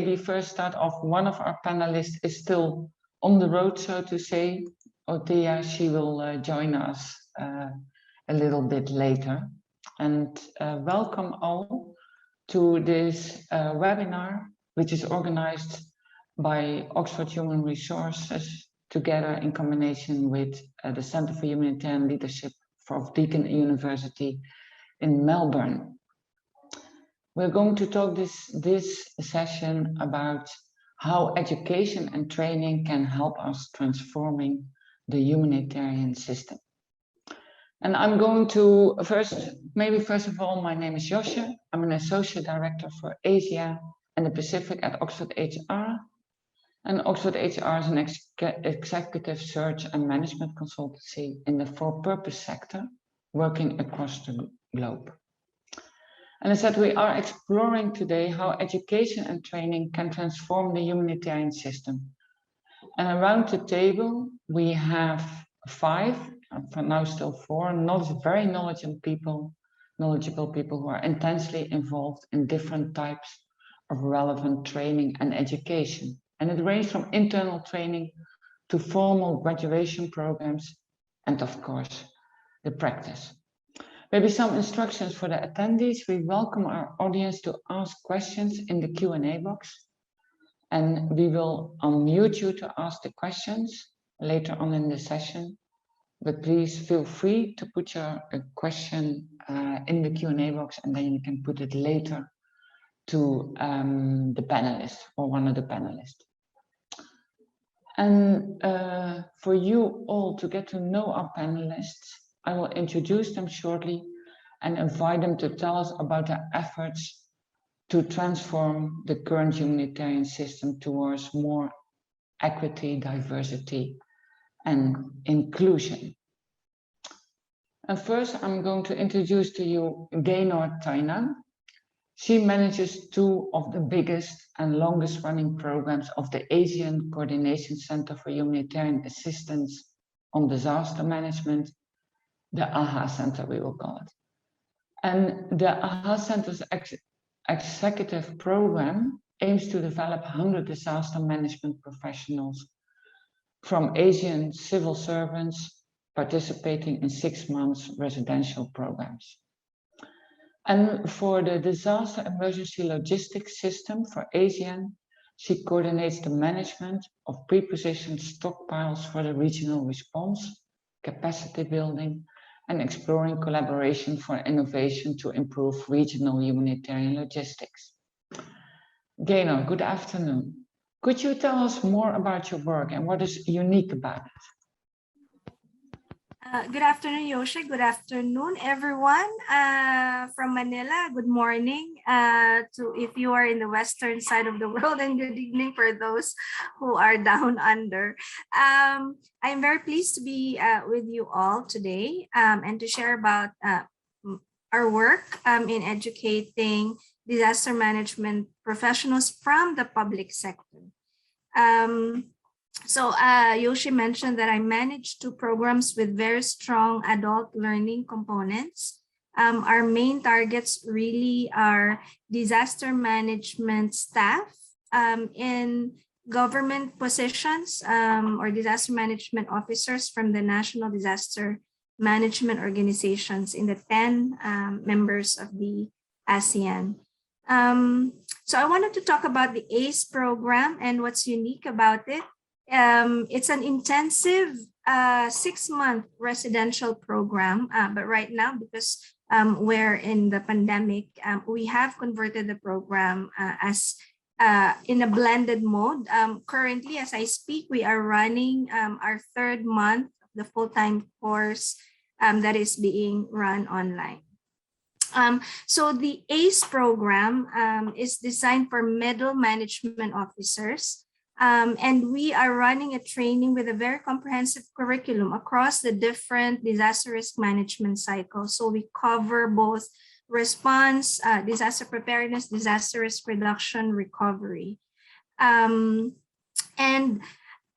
maybe first start off, one of our panelists is still on the road, so to say. Ottilia, she will join us a little bit later. And welcome all to this webinar, which is organized by Oxford Human Resources, together in combination with the Center for Humanitarian Leadership of Deakin University in Melbourne. We're going to talk this session about how education and training can help us transforming the humanitarian system. And I'm going to first of all, my name is Josje. I'm an Associate Director for Asia and the Pacific at Oxford HR. And Oxford HR is an executive search and management consultancy in the for-purpose sector, working across the globe. And as I said, we are exploring today how education and training can transform the humanitarian system. And around the table, we have 5, for now still 4, very knowledgeable people who are intensely involved in different types of relevant training and education. And it ranges from internal training to formal graduation programs, and of course, the practice. Maybe some instructions for the attendees. We welcome our audience to ask questions in the Q&A box, and we will unmute you to ask the questions later on in the session. But please feel free to put your question in the Q&A box, and then you can put it later to the panelist or one of the panelists. And for you all to get to know our panelists, I will introduce them shortly and invite them to tell us about their efforts to transform the current humanitarian system towards more equity, diversity, and inclusion. And first, I'm going to introduce to you Gaynor Tanyang. She manages 2 of the biggest and longest running programs of the Asian Coordination Center for Humanitarian Assistance on Disaster Management, the AHA Center, we will call it. And the AHA Center's executive program aims to develop 100 disaster management professionals from Asian civil servants participating in 6 months residential programs. And for the disaster emergency logistics system for ASEAN, she coordinates the management of pre-positioned stockpiles for the regional response, capacity building, and exploring collaboration for innovation to improve regional humanitarian logistics. Gaynor, good afternoon. Could you tell us more about your work and what is unique about it? Good afternoon, Josje. Good afternoon, everyone from Manila. Good morning to if you are in the western side of the world, and good evening for those who are down under. I'm very pleased to be with you all today and to share about our work in educating disaster management professionals from the public sector. So Josje mentioned that I manage 2 programs with very strong adult learning components. Our main targets really are disaster management staff in government positions or disaster management officers from the national disaster management organizations in the 10 members of the ASEAN. So I wanted to talk about the ACE program and what's unique about it. It's an intensive 6-month residential program, but right now, because we're in the pandemic, we have converted the program as in a blended mode. Currently, as I speak, we are running our 3rd month of the full-time course that is being run online. So the ACE program is designed for middle management officers. And we are running a training with a very comprehensive curriculum across the different disaster risk management cycles. So we cover both response, disaster preparedness, disaster risk reduction, recovery. And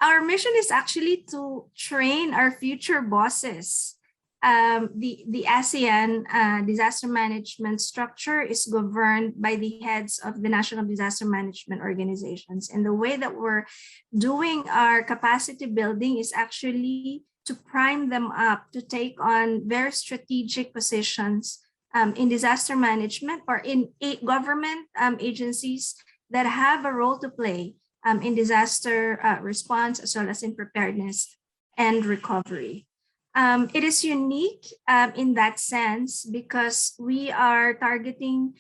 our mission is actually to train our future bosses the ASEAN disaster management structure is governed by the heads of the national disaster management organizations. And the way that we're doing our capacity building is actually to prime them up to take on very strategic positions in disaster management or in government agencies that have a role to play in disaster response as well as in preparedness and recovery. It is unique in that sense because we are targeting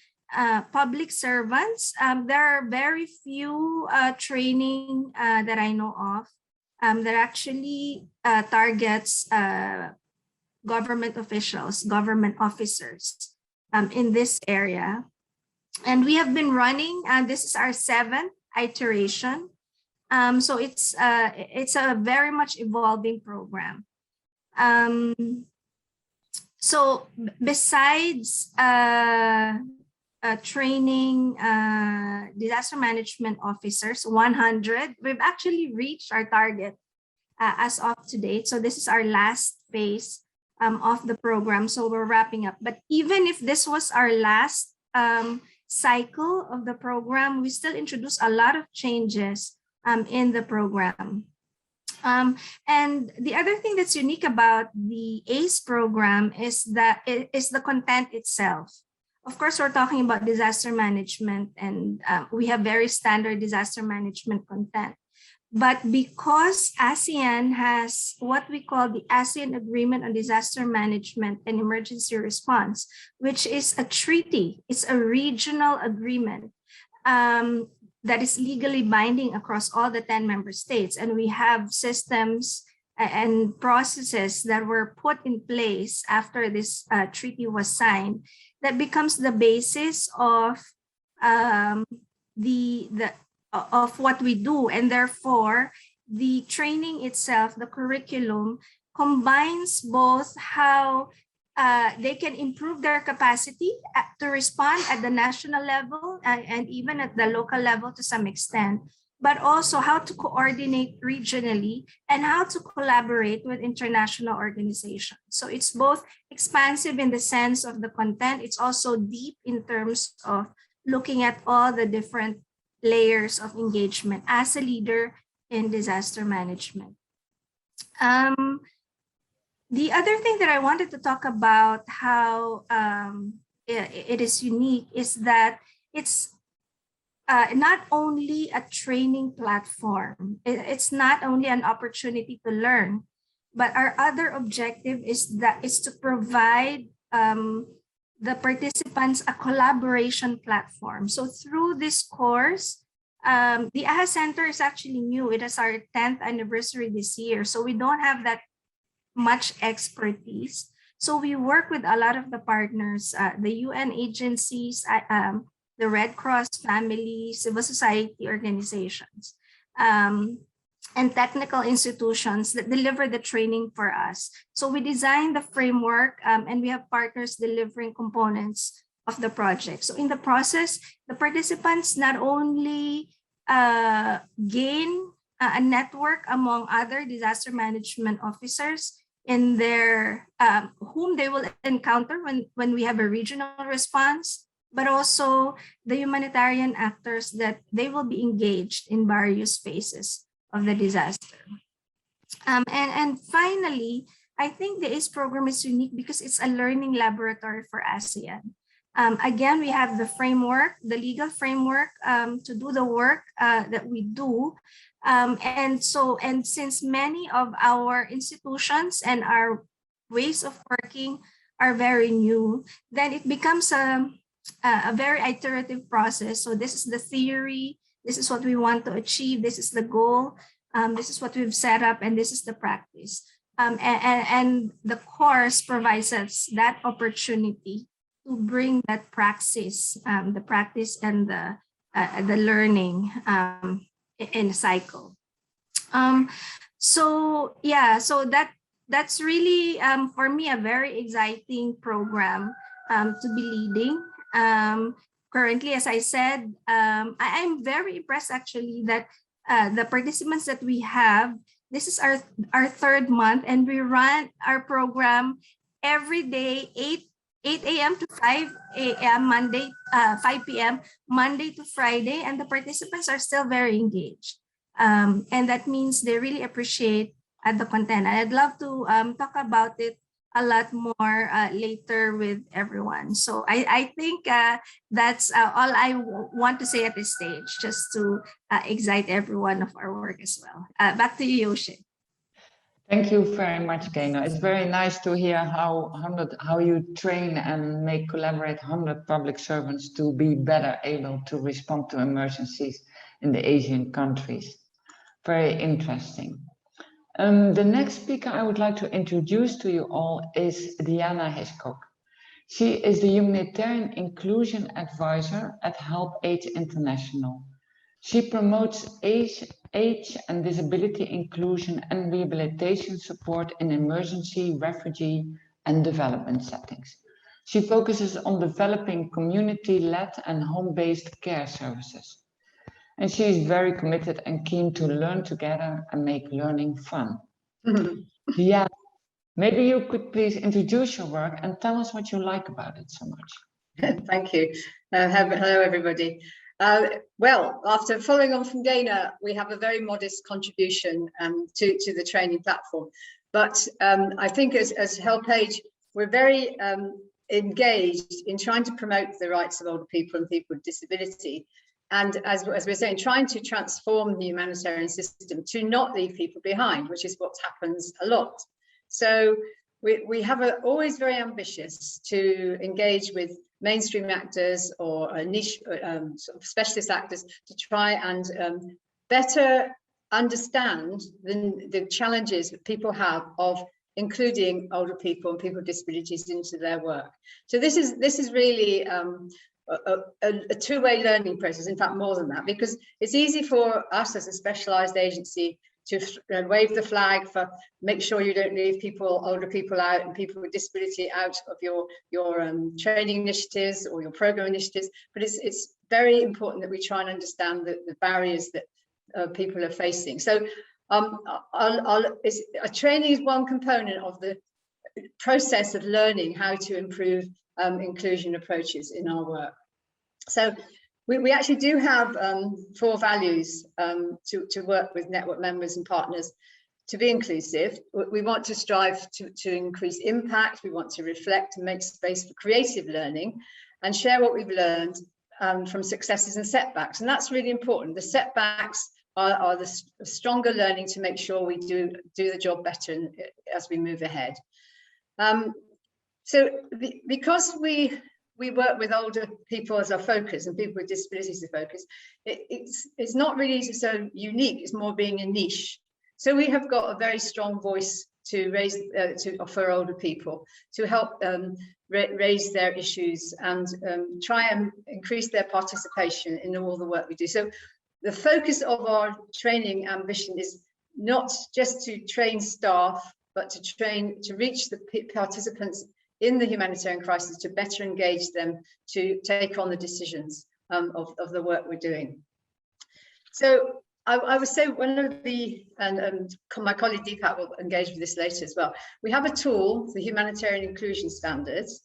public servants. There are very few training that I know of that actually targets government officials, government officers in this area. And we have been running, this is our 7th iteration. So it's a very much evolving program. So besides training disaster management officers, 100, we've actually reached our target as of today. So this is our last phase of the program. So we're wrapping up. But even if this was our last cycle of the program, we still introduce a lot of changes in the program. And the other thing that's unique about the ACE program is that it is the content itself. Of course, we're talking about disaster management, and we have very standard disaster management content. But because ASEAN has what we call the ASEAN Agreement on Disaster Management and Emergency Response, which is a treaty, it's a regional agreement that is legally binding across all the 10 member states. And we have systems and processes that were put in place after this treaty was signed that becomes the basis of of what we do. And therefore, the training itself, the curriculum, combines both how they can improve their capacity to respond at the national level and even at the local level to some extent, but also how to coordinate regionally and how to collaborate with international organizations. So it's both expansive in the sense of the content, it's also deep in terms of looking at all the different layers of engagement as a leader in disaster management. The other thing that I wanted to talk about how it is unique is that it's not only a training platform. It's not only an opportunity to learn, but our other objective is to provide the participants a collaboration platform. So through this course, the AHA Center is actually new. It is our 10th anniversary this year. So we don't have that much expertise. So we work with a lot of the partners, the UN agencies, the Red Cross family, civil society organizations, and technical institutions that deliver the training for us. So we design the framework and we have partners delivering components of the project. So in the process, the participants not only gain a network among other disaster management officers in their whom they will encounter when we have a regional response, but also the humanitarian actors that they will be engaged in various phases of the disaster. And finally, I think the ACE program is unique because it's a learning laboratory for ASEAN. Again, we have the framework, the legal framework to do the work that we do. And since many of our institutions and our ways of working are very new, then it becomes a very iterative process. So this is the theory, this is what we want to achieve, this is the goal, this is what we've set up, and this is the practice. And the course provides us that opportunity to bring that praxis, the practice and the learning in a cycle. So that's really for me a very exciting program to be leading. Currently, as I said, I'm very impressed actually that the participants that we have, this is our 3rd month, and we run our program every day, 8 a.m. to 5 a.m. Monday, 5 p.m. Monday to Friday, and the participants are still very engaged. And that means they really appreciate the content. And I'd love to talk about it a lot more later with everyone. So I think that's all I want to say at this stage, just to excite everyone of our work as well. Back to you, Josje. Thank you very much, Gaynor. It's very nice to hear how you train and collaborate 100 public servants to be better able to respond to emergencies in the Asian countries. Very interesting. The next speaker I would like to introduce to you all is Diana Heskok. She is the Humanitarian Inclusion Advisor at Help Age International. She promotes age and disability inclusion and rehabilitation support in emergency, refugee, and development settings. She focuses on developing community-led and home-based care services. And she is very committed and keen to learn together and make learning fun. Yeah, maybe you could please introduce your work and tell us what you like about it so much. Thank you. Hello, everybody. Well, after following on from Gaynor, we have a very modest contribution to the training platform. But I think as HelpAge, we're very engaged in trying to promote the rights of older people and people with disability. And as we're saying, trying to transform the humanitarian system to not leave people behind, which is what happens a lot. So we have always very ambitious to engage with mainstream actors or niche sort of specialist actors to try and better understand the challenges that people have of including older people and people with disabilities into their work. So this is really a two-way learning process, in fact more than that, because it's easy for us as a specialized agency to wave the flag for make sure you don't leave older people out and people with disability out of your training initiatives or your program initiatives. But it's very important that we try and understand the barriers that people are facing. So training is one component of the process of learning how to improve inclusion approaches in our work. So we actually do have 4 values to work with network members and partners to be inclusive. We want to strive to increase impact. We want to reflect and make space for creative learning and share what we've learned from successes and setbacks. And that's really important. The setbacks are the stronger learning to make sure we do the job better as we move ahead. So because we work with older people as our focus and people with disabilities as a focus, it's not really so unique, it's more being a niche. So we have got a very strong voice to raise, to offer older people, to help raise their issues and try and increase their participation in all the work we do. So the focus of our training ambition is not just to train staff, but to reach the participants in the humanitarian crisis, to better engage them, to take on the decisions of the work we're doing. So I would say one of the, and my colleague Deepak will engage with this later as well, we have a tool, the Humanitarian Inclusion Standards,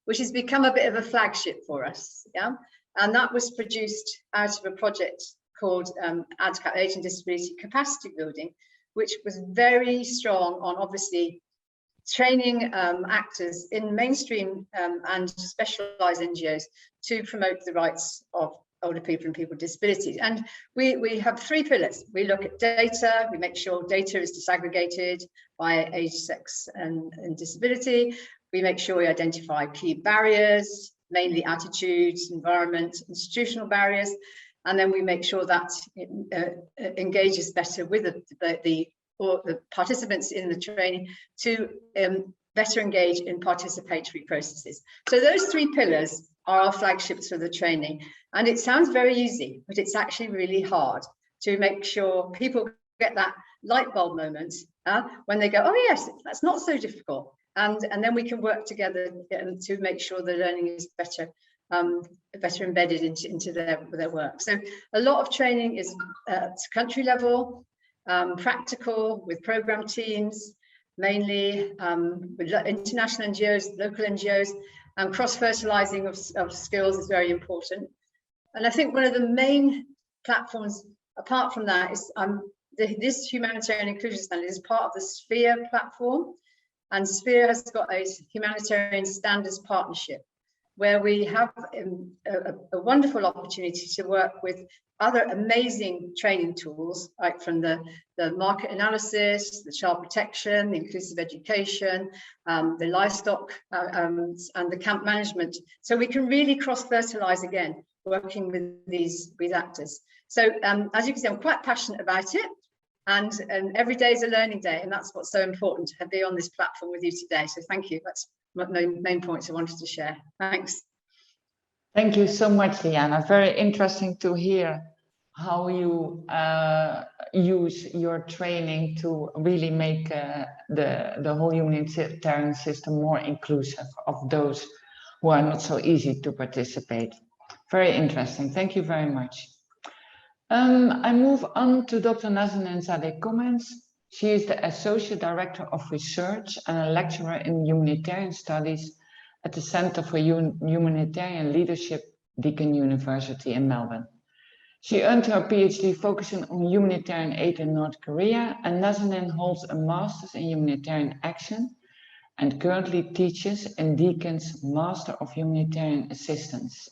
which has become a bit of a flagship for us, yeah? And that was produced out of a project called Age and Disability Capacity Building, which was very strong on obviously training actors in mainstream and specialized NGOs to promote the rights of older people and people with disabilities. And we have 3 pillars. We look at data, we make sure data is disaggregated by age, sex, and disability. We make sure we identify key barriers, mainly attitudes, environment, institutional barriers. And then we make sure that it engages better with the participants in the training to better engage in participatory processes. So those 3 pillars are our flagships for the training. And it sounds very easy, but it's actually really hard to make sure people get that light bulb moment when they go, oh yes, that's not so difficult. And then we can work together to make sure the learning is better embedded into their work. So a lot of training is at country level, practical with program teams, mainly with international NGOs, local NGOs, and cross-fertilizing of skills is very important. And I think one of the main platforms, apart from that, is this Humanitarian Inclusion Standard is part of the SPHERE platform. And SPHERE has got a Humanitarian Standards Partnership, where we have a wonderful opportunity to work with other amazing training tools, like from the market analysis, the child protection, the inclusive education, the livestock, and the camp management. So we can really cross-fertilize again, working with these actors. So as you can see, I'm quite passionate about it. And every day is a learning day, and that's what's so important, to be on this platform with you today. So thank you. That's my main points I wanted to share. Thanks. Thank you so much, Liana. Very interesting to hear how you use your training to really make the whole humanitarian system more inclusive of those who are not so easy to participate. Very interesting. Thank you very much. I move on to Dr. Nazanin Zadeh-Cummings. She is the Associate Director of Research and a lecturer in Humanitarian Studies at the Center for Humanitarian Leadership, Deakin University in Melbourne. She earned her PhD focusing on humanitarian aid in North Korea, and Nazanin holds a Master's in Humanitarian Action and currently teaches in Deakin's Master of Humanitarian Assistance.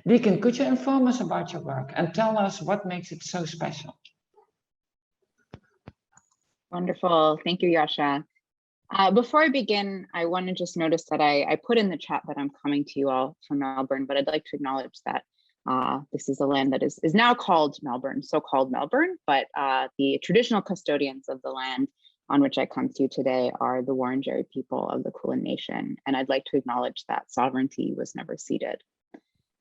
Deacon, could you inform us about your work and tell us what makes it so special? Wonderful. Thank you, Josje. Before I begin, I want to just notice that I put in the chat that I'm coming to you all from Melbourne, but I'd like to acknowledge that this is a land that is now called Melbourne, so-called Melbourne, but the traditional custodians of the land on which I come to you today are the Wurundjeri people of the Kulin Nation, and I'd like to acknowledge that sovereignty was never ceded.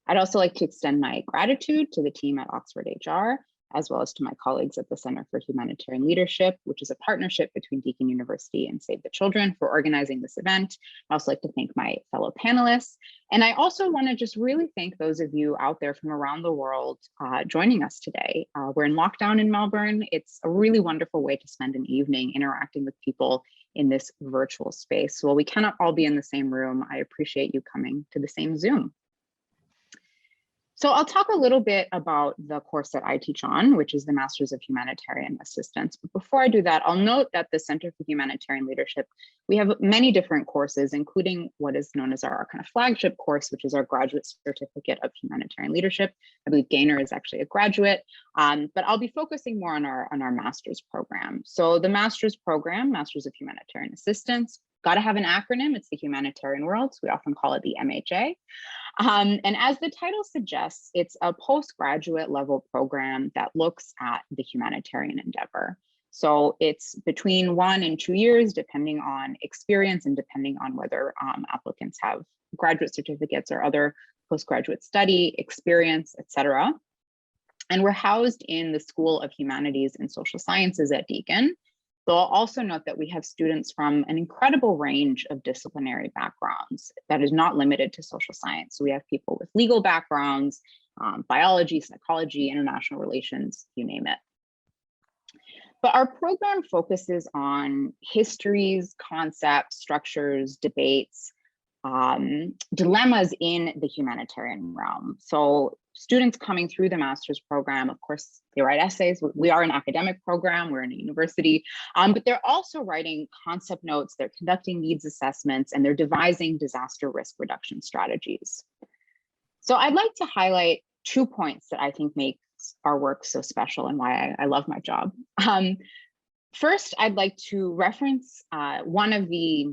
I'd also like to extend my gratitude to the team at Oxford HR, as well as to my colleagues at the Center for Humanitarian Leadership, which is a partnership between Deakin University and Save the Children, for organizing this event. I also like to thank my fellow panelists. And I also want to just really thank those of you out there from around the world joining us today. We're in lockdown in Melbourne. It's a really wonderful way to spend an evening interacting with people in this virtual space. So while we cannot all be in the same room, I appreciate you coming to the same Zoom. So I'll talk a little bit about the course that I teach on, which is the Masters of Humanitarian Assistance. But before I do that, I'll note that the Center for Humanitarian Leadership, we have many different courses, including what is known as our kind of flagship course, which is our Graduate Certificate of Humanitarian Leadership. I believe Gaynor is actually a graduate, but I'll be focusing more on our master's program. So the master's program, Masters of Humanitarian Assistance, got to have an acronym. It's the humanitarian world, so we often call it the MHA. And as the title suggests, it's a postgraduate level program that looks at the humanitarian endeavor. So it's between 1 and 2 years, depending on experience and depending on whether applicants have graduate certificates or other postgraduate study experience, etc. And we're housed in the School of Humanities and Social Sciences at Deakin. So I'll also note that we have students from an incredible range of disciplinary backgrounds that is not limited to social science. So we have people with legal backgrounds, biology, psychology, international relations, you name it. But our program focuses on histories, concepts, structures, debates, dilemmas in the humanitarian realm. So students coming through the master's program, of course, they write essays. We are an academic program, we're in a university, but they're also writing concept notes, they're conducting needs assessments, and they're devising disaster risk reduction strategies. So I'd like to highlight 2 points that I think makes our work so special and why I love my job. First, I'd like to reference one of the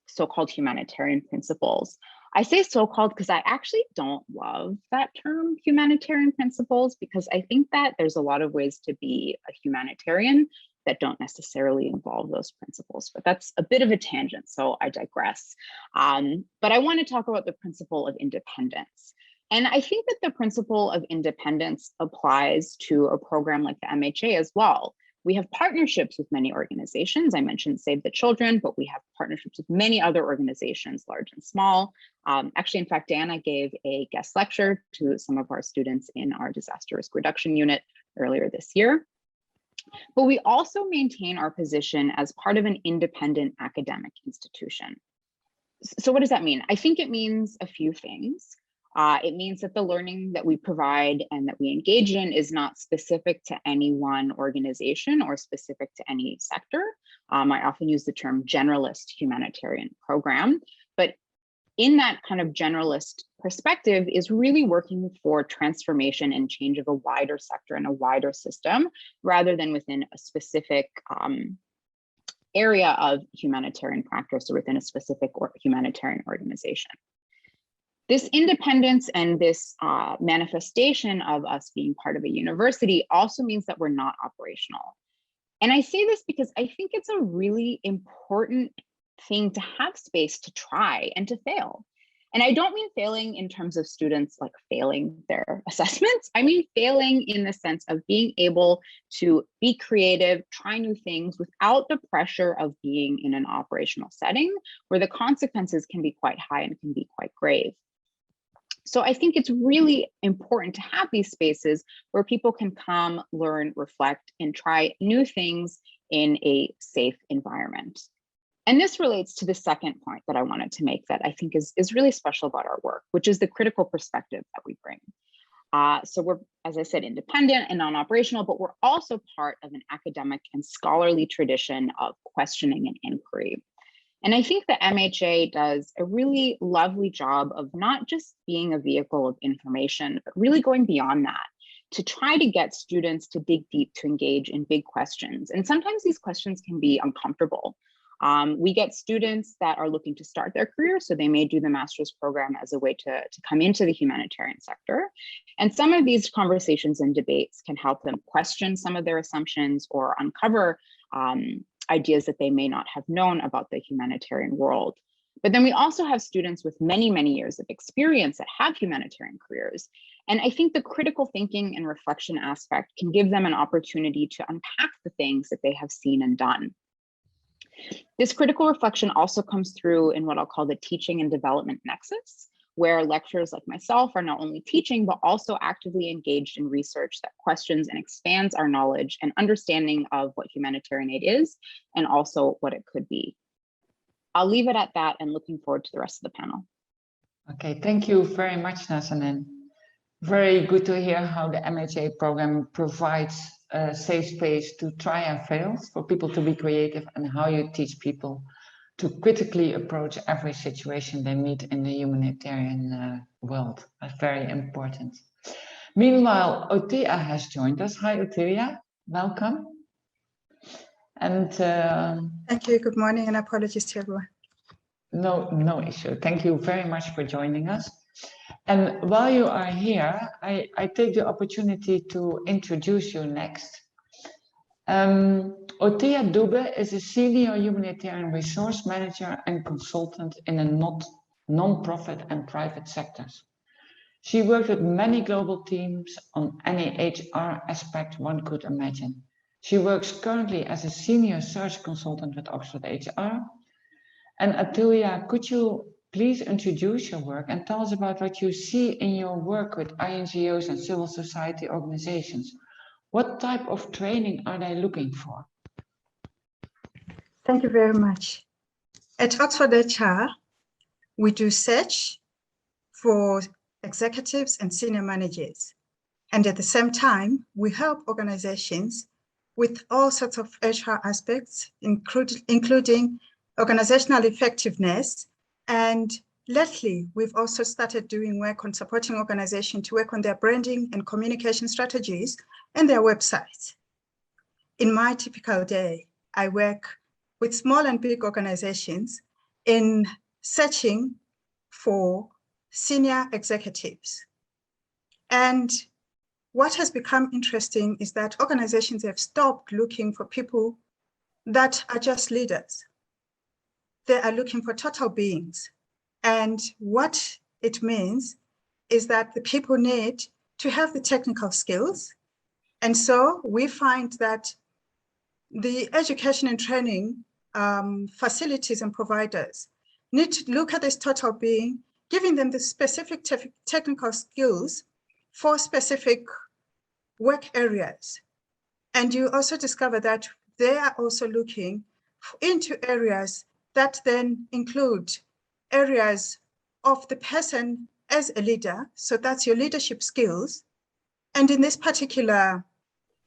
so-called humanitarian principles. I say so-called because I actually don't love that term, humanitarian principles, because I think that there's a lot of ways to be a humanitarian that don't necessarily involve those principles, but that's a bit of a tangent, so I digress. But I want to talk about the principle of independence. And I think that the principle of independence applies to a program like the MHA as well. We have partnerships with many organizations. I mentioned Save the Children, but we have partnerships with many other organizations, large and small. Actually, in fact, Diana gave a guest lecture to some of our students in our disaster risk reduction unit earlier this year. But we also maintain our position as part of an independent academic institution. So what does that mean? I think it means a few things. It means that the learning that we provide and that we engage in is not specific to any one organization or specific to any sector. I often use the term generalist humanitarian program, but in that kind of generalist perspective is really working for transformation and change of a wider sector and a wider system, rather than within a specific area of humanitarian practice or within a specific humanitarian organization. This independence and this manifestation of us being part of a university also means that we're not operational. And I say this because I think it's a really important thing to have space to try and to fail. And I don't mean failing in terms of students like failing their assessments. I mean failing in the sense of being able to be creative, try new things without the pressure of being in an operational setting where the consequences can be quite high and can be quite grave. So I think it's really important to have these spaces where people can come, learn, reflect, and try new things in a safe environment. And this relates to the second point that I wanted to make that I think is really special about our work, which is the critical perspective that we bring. So we're, as I said, independent and non-operational, but we're also part of an academic and scholarly tradition of questioning and inquiry. And I think the MHA does a really lovely job of not just being a vehicle of information, but really going beyond that to try to get students to dig deep, to engage in big questions. And sometimes these questions can be uncomfortable. We get students that are looking to start their career, so they may do the master's program as a way to come into the humanitarian sector. And some of these conversations and debates can help them question some of their assumptions or uncover ideas that they may not have known about the humanitarian world. But then we also have students with many, many years of experience that have humanitarian careers. And I think the critical thinking and reflection aspect can give them an opportunity to unpack the things that they have seen and done. This critical reflection also comes through in what I'll call the teaching and development nexus, where lecturers like myself are not only teaching, but also actively engaged in research that questions and expands our knowledge and understanding of what humanitarian aid is, and also what it could be. I'll leave it at that and looking forward to the rest of the panel. Okay, thank you very much, Nazanin. Very good to hear how the MHA program provides a safe space to try and fail for people to be creative, and how you teach people to critically approach every situation they meet in the humanitarian world. That's very important. Meanwhile, Ottilia has joined us. Hi, Ottilia. Welcome. And thank you. Good morning, and apologies to everyone. No issue. Thank you very much for joining us. And while you are here, I take the opportunity to introduce you next. Ottilia Dube is a senior humanitarian resource manager and consultant in a non-profit and private sectors. She worked with many global teams on any HR aspect one could imagine. She works currently as a senior search consultant with Oxford HR. And Ottilia, could you please introduce your work and tell us about what you see in your work with INGOs and civil society organizations? What type of training are they looking for? Thank you very much. At Oxford HR, we do search for executives and senior managers. And at the same time, we help organizations with all sorts of HR aspects, including organizational effectiveness. And lately, we've also started doing work on supporting organizations to work on their branding and communication strategies and their websites. In my typical day, I work with small and big organizations in searching for senior executives. And what has become interesting is that organizations have stopped looking for people that are just leaders. They are looking for total beings. And what it means is that the people need to have the technical skills. And so we find that the education and training facilities and providers need to look at this total being, giving them the specific technical skills for specific work areas. And you also discover that they are also looking into areas that then include areas of the person as a leader. So that's your leadership skills. And in this particular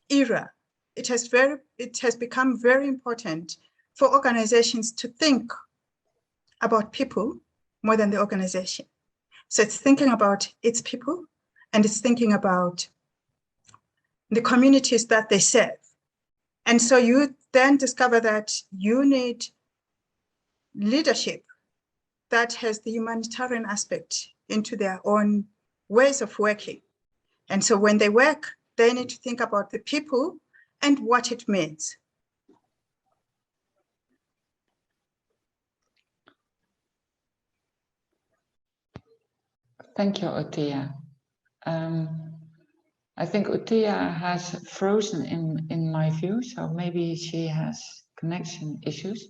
era, it has become very important for organizations to think about people more than the organization. So it's thinking about its people, and it's thinking about the communities that they serve. And so you then discover that you need leadership that has the humanitarian aspect into their own ways of working. And so when they work, they need to think about the people and what it means. Thank you, Ottilia. I think Ottilia has frozen in my view, so maybe she has connection issues.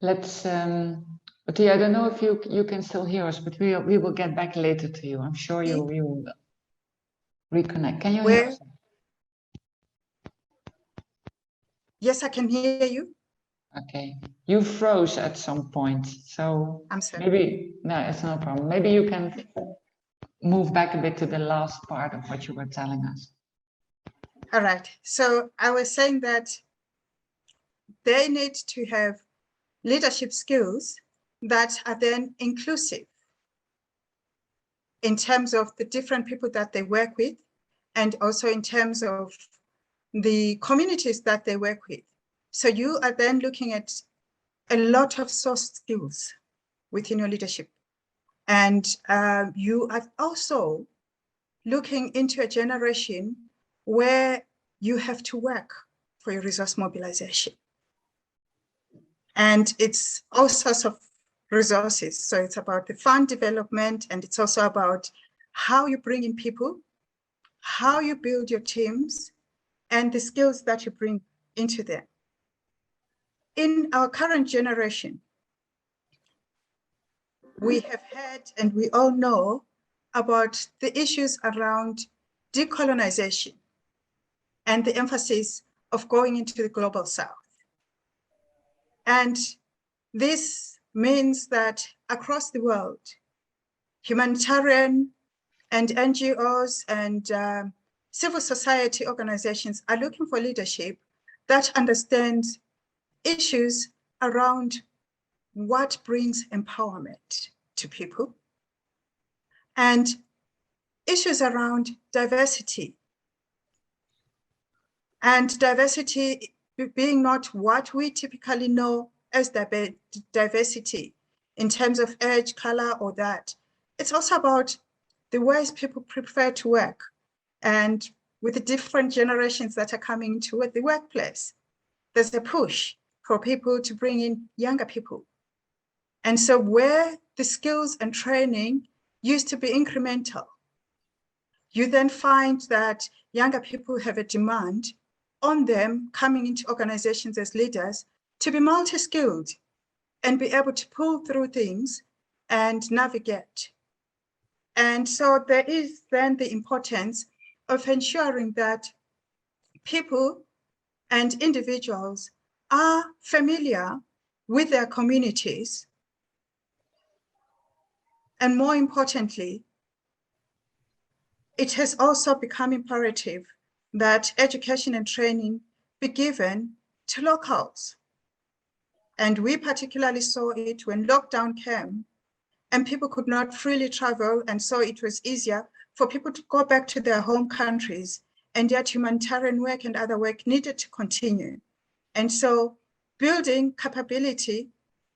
Let's, Ottilia, I don't know if you can still hear us, but we will get back later to you. I'm sure you will reconnect. Can you hear us? Yes, I can hear you. Okay, you froze at some point, so I'm sorry. maybe, no, it's no problem. Maybe you can move back a bit to the last part of what you were telling us. All right, so I was saying that they need to have leadership skills that are then inclusive in terms of the different people that they work with, and also in terms of the communities that they work with. So you are then looking at a lot of soft skills within your leadership. And you are also looking into a generation where you have to work for your resource mobilization. And it's all sorts of resources. So it's about the fund development, and it's also about how you bring in people, how you build your teams, and the skills that you bring into them. In our current generation, we have heard and we all know about the issues around decolonization and the emphasis of going into the global south. And this means that across the world, humanitarian and NGOs and civil society organizations are looking for leadership that understands issues around what brings empowerment to people, and issues around diversity. And diversity being not what we typically know as diversity in terms of age, color, or that. It's also about the ways people prefer to work, and with the different generations that are coming into the workplace, there's a push for people to bring in younger people. And so where the skills and training used to be incremental, you then find that younger people have a demand on them coming into organizations as leaders to be multi-skilled and be able to pull through things and navigate. And so there is then the importance of ensuring that people and individuals are familiar with their communities. And more importantly, it has also become imperative that education and training be given to locals. And we particularly saw it when lockdown came and people could not freely travel, and so it was easier for people to go back to their home countries, and yet humanitarian work and other work needed to continue. And so building capability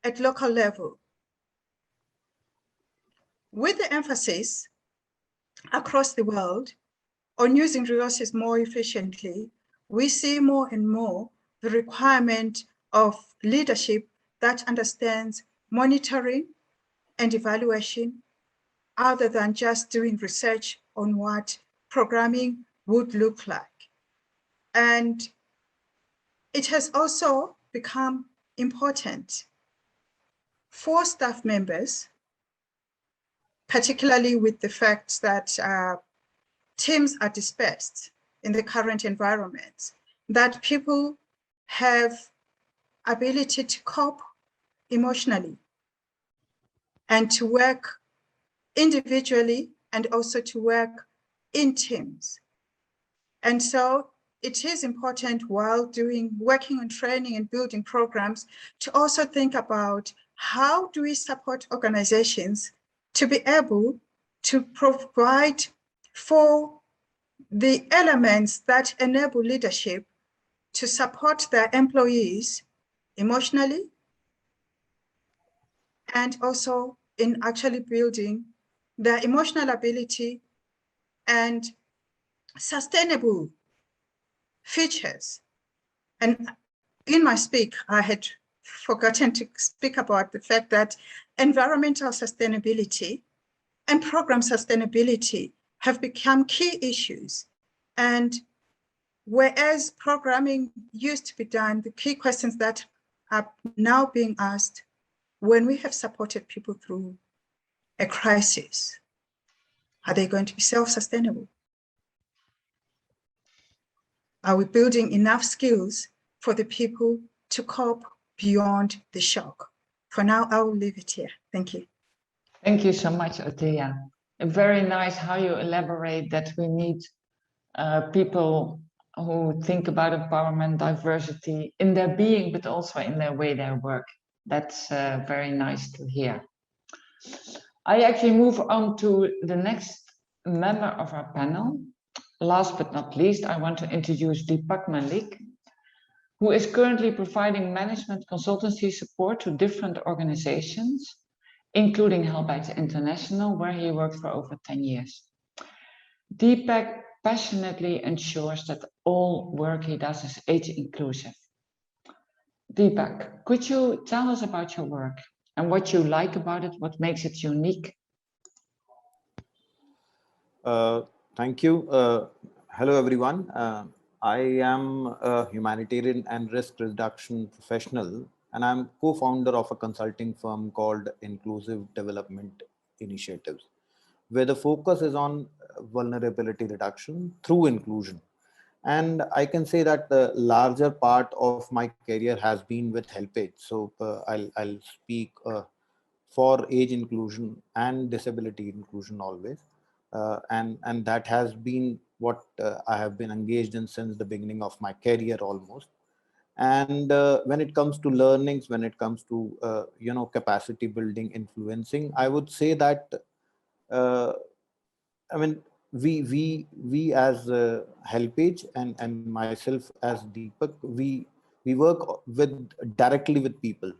at local level, with the emphasis across the world on using resources more efficiently, we see more and more the requirement of leadership that understands monitoring and evaluation, other than just doing research on what programming would look like. And it has also become important for staff members, particularly with the fact that teams are dispersed in the current environment. that people have ability to cope emotionally and to work individually and also to work in teams. And so it is important while working on training and building programs to also think about how do we support organizations to be able to provide for the elements that enable leadership to support their employees emotionally and also in actually building their emotional ability and sustainable features. And in my speak, I had forgotten to speak about the fact that environmental sustainability and program sustainability have become key issues. And whereas programming used to be done, the key questions that are now being asked when we have supported people through a crisis, are they going to be self-sustainable? Are we building enough skills for the people to cope beyond the shock? For now, I will leave it here. Thank you. Thank you so much, Ottilia. Very nice how you elaborate that we need people who think about empowerment, diversity in their being, but also in their way they work. That's very nice to hear. I actually move on to the next member of our panel. Last but not least, I want to introduce Deepak Malik, who is currently providing management consultancy support to different organizations, including Helpbijt International, where he worked for over 10 years. Deepak passionately ensures that all work he does is age inclusive. Deepak, could you tell us about your work and what you like about it, what makes it unique? Thank you. Hello, everyone. I am a humanitarian and risk reduction professional, and I'm co-founder of a consulting firm called Inclusive Development Initiatives, where the focus is on vulnerability reduction through inclusion. And I can say that the larger part of my career has been with Helpbijt. So I'll speak for age inclusion and disability inclusion always. And that has been what I have been engaged in since the beginning of my career almost. And when it comes to learnings, when it comes to capacity building, influencing, I would say that I mean we as Helpbijt and myself as Deepak, we work directly with people.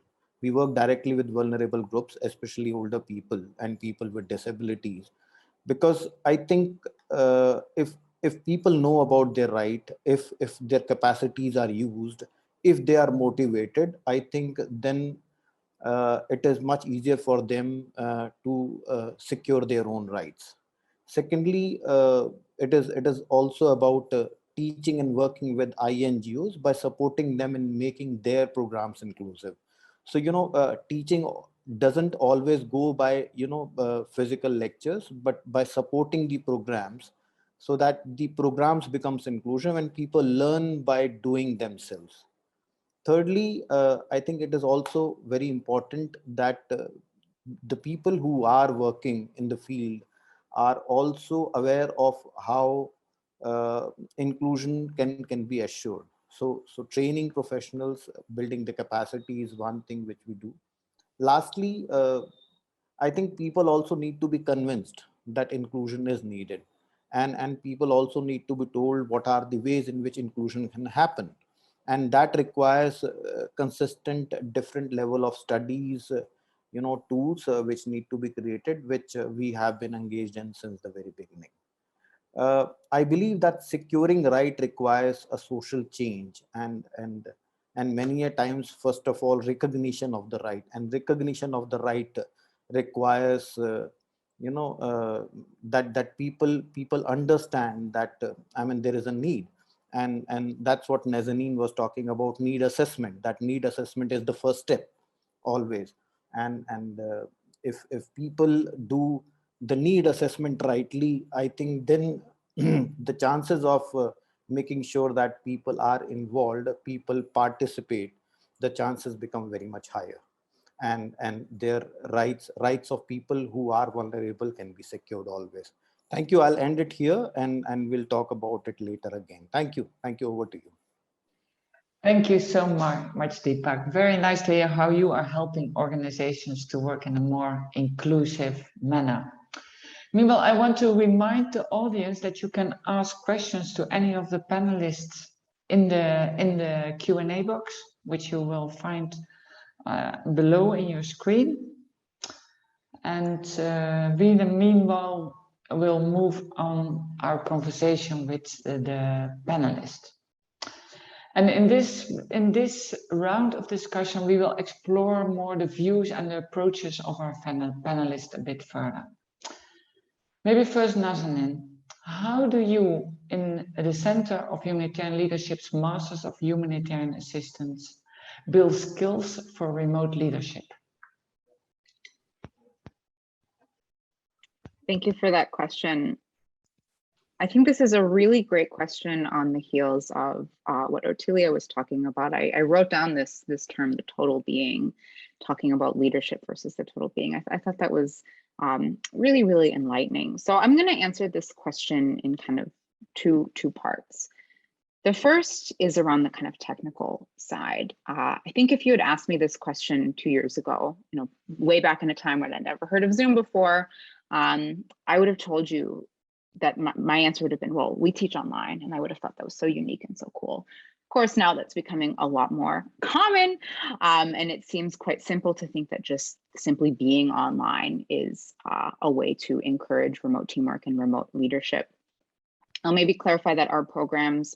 We work directly with vulnerable groups, especially older people and people with disabilities, because I think if people know about their right, if their capacities are used, if they are motivated, I think then it is much easier for them to secure their own rights. Secondly, it is also about teaching and working with INGOs by supporting them in making their programs inclusive. So teaching doesn't always go by physical lectures, but by supporting the programs so that the programs becomes inclusive and people learn by doing themselves. Thirdly, I think it is also very important that the people who are working in the field are also aware of how inclusion can be assured. So training professionals, building the capacity is one thing which we do. Lastly, I think people also need to be convinced that inclusion is needed, and people also need to be told what are the ways in which inclusion can happen, and that requires consistent different level of studies, tools which need to be created, which we have been engaged in since the very beginning. I believe that securing right requires a social change, and many a times, first of all, recognition of the right, and recognition of the right requires that people understand that there is a need, and that's what Nazanin was talking about, need assessment. That need assessment is the first step always, and if people do the need assessment rightly, I think then the chances of making sure that people are involved, people participate, the chances become very much higher. And their rights of people who are vulnerable can be secured always. Thank you. I'll end it here, and we'll talk about it later again. Thank you. Thank you. Over to you. Thank you so much, Deepak. Very nice to hear how you are helping organizations to work in a more inclusive manner. Meanwhile, I want to remind the audience that you can ask questions to any of the panelists in the Q&A box, which you will find below in your screen. And we, meanwhile, will move on our conversation with the panelists. And in this round of discussion, we will explore more the views and the approaches of our panelists a bit further. Maybe first, Nazanin, how do you, in the Center of Humanitarian Leadership's Masters of Humanitarian Assistance, build skills for remote leadership? Thank you for that question. I think this is a really great question on the heels of what Ottilia was talking about. I wrote down this term, the total being, talking about leadership versus the total being. I thought that was really, really enlightening. So I'm going to answer this question in kind of two parts. The first is around the kind of technical side. I think if you had asked me this question 2 years ago, way back in a time when I'd never heard of Zoom before, I would have told you that my answer would have been, well, we teach online, and I would have thought that was so unique and so cool. Of course, now that's becoming a lot more common, and it seems quite simple to think that just simply being online is a way to encourage remote teamwork and remote leadership. I'll maybe clarify that our programs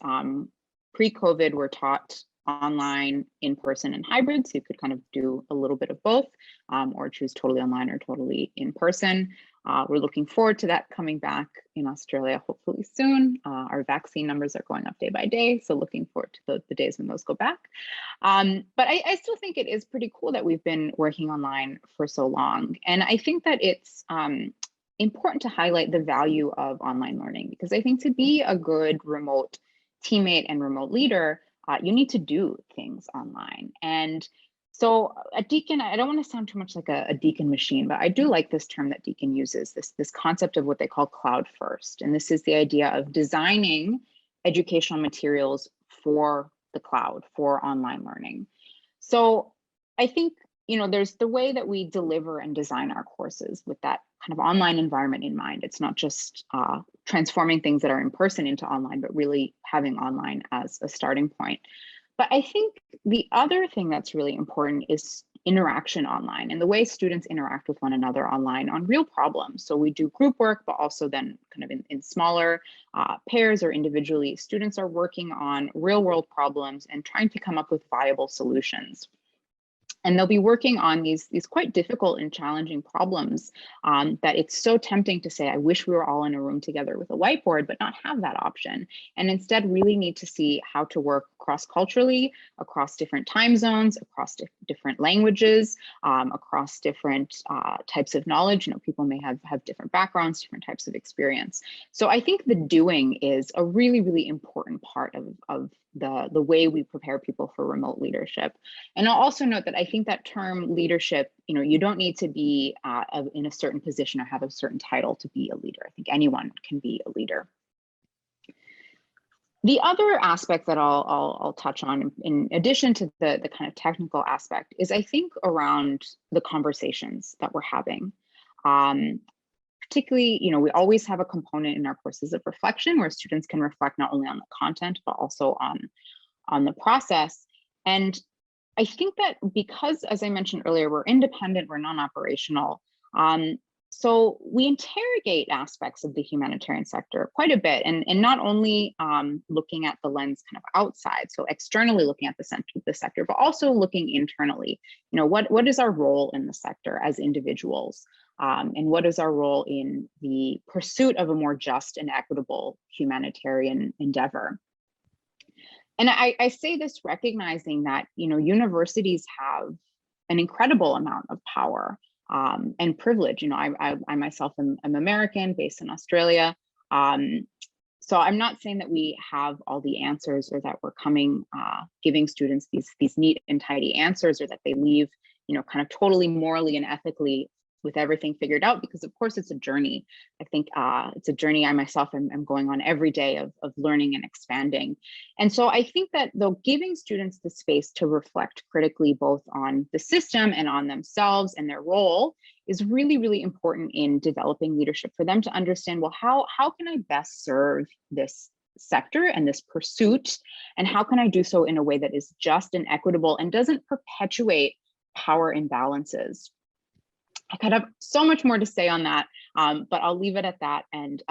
pre-COVID were taught online, in person, and hybrid, so you could kind of do a little bit of both, or choose totally online or totally in person. We're looking forward to that coming back in Australia hopefully soon. Our vaccine numbers are going up day by day, so looking forward to the days when those go back. But I still think it is pretty cool that we've been working online for so long. And I think that it's important to highlight the value of online learning, because I think to be a good remote teammate and remote leader, you need to do things online. And so at Deakin, I don't want to sound too much like a Deakin machine, but I do like this term that Deakin uses, this concept of what they call cloud first. And this is the idea of designing educational materials for the cloud, for online learning. So I think, there's the way that we deliver and design our courses with that kind of online environment in mind. It's not just transforming things that are in person into online, but really having online as a starting point. But I think the other thing that's really important is interaction online and the way students interact with one another online on real problems. So we do group work, but also then kind of in smaller pairs or individually, students are working on real world problems and trying to come up with viable solutions. And they'll be working on these quite difficult and challenging problems that it's so tempting to say, I wish we were all in a room together with a whiteboard, but not have that option. And instead really need to see how to work cross-culturally, across different time zones, across different languages, across different types of knowledge. People may have different backgrounds, different types of experience. So I think the doing is a really, really important part of the way we prepare people for remote leadership. And I'll also note that I think that term leadership, you don't need to be in a certain position or have a certain title to be a leader. I think anyone can be a leader. The other aspect that I'll touch on, in addition to the kind of technical aspect, is I think around the conversations that we're having. Particularly, we always have a component in our courses of reflection where students can reflect not only on the content, but also on the process. And I think that because, as I mentioned earlier, we're independent, we're non-operational. So we interrogate aspects of the humanitarian sector quite a bit, and not only looking at the lens kind of outside, so externally looking at the sector, but also looking internally. What is our role in the sector as individuals? And what is our role in the pursuit of a more just and equitable humanitarian endeavor? And I say this recognizing that, universities have an incredible amount of power and privilege. I myself am American, based in Australia. So I'm not saying that we have all the answers or that we're coming, giving students these neat and tidy answers, or that they leave, kind of totally morally and ethically with everything figured out, because of course it's a journey. I think it's a journey I myself am going on every day of learning and expanding. And so I think that though giving students the space to reflect critically both on the system and on themselves and their role is really, really important in developing leadership, for them to understand, well, how can I best serve this sector and this pursuit? And how can I do so in a way that is just and equitable and doesn't perpetuate power imbalances? I could have so much more to say on that, but I'll leave it at that and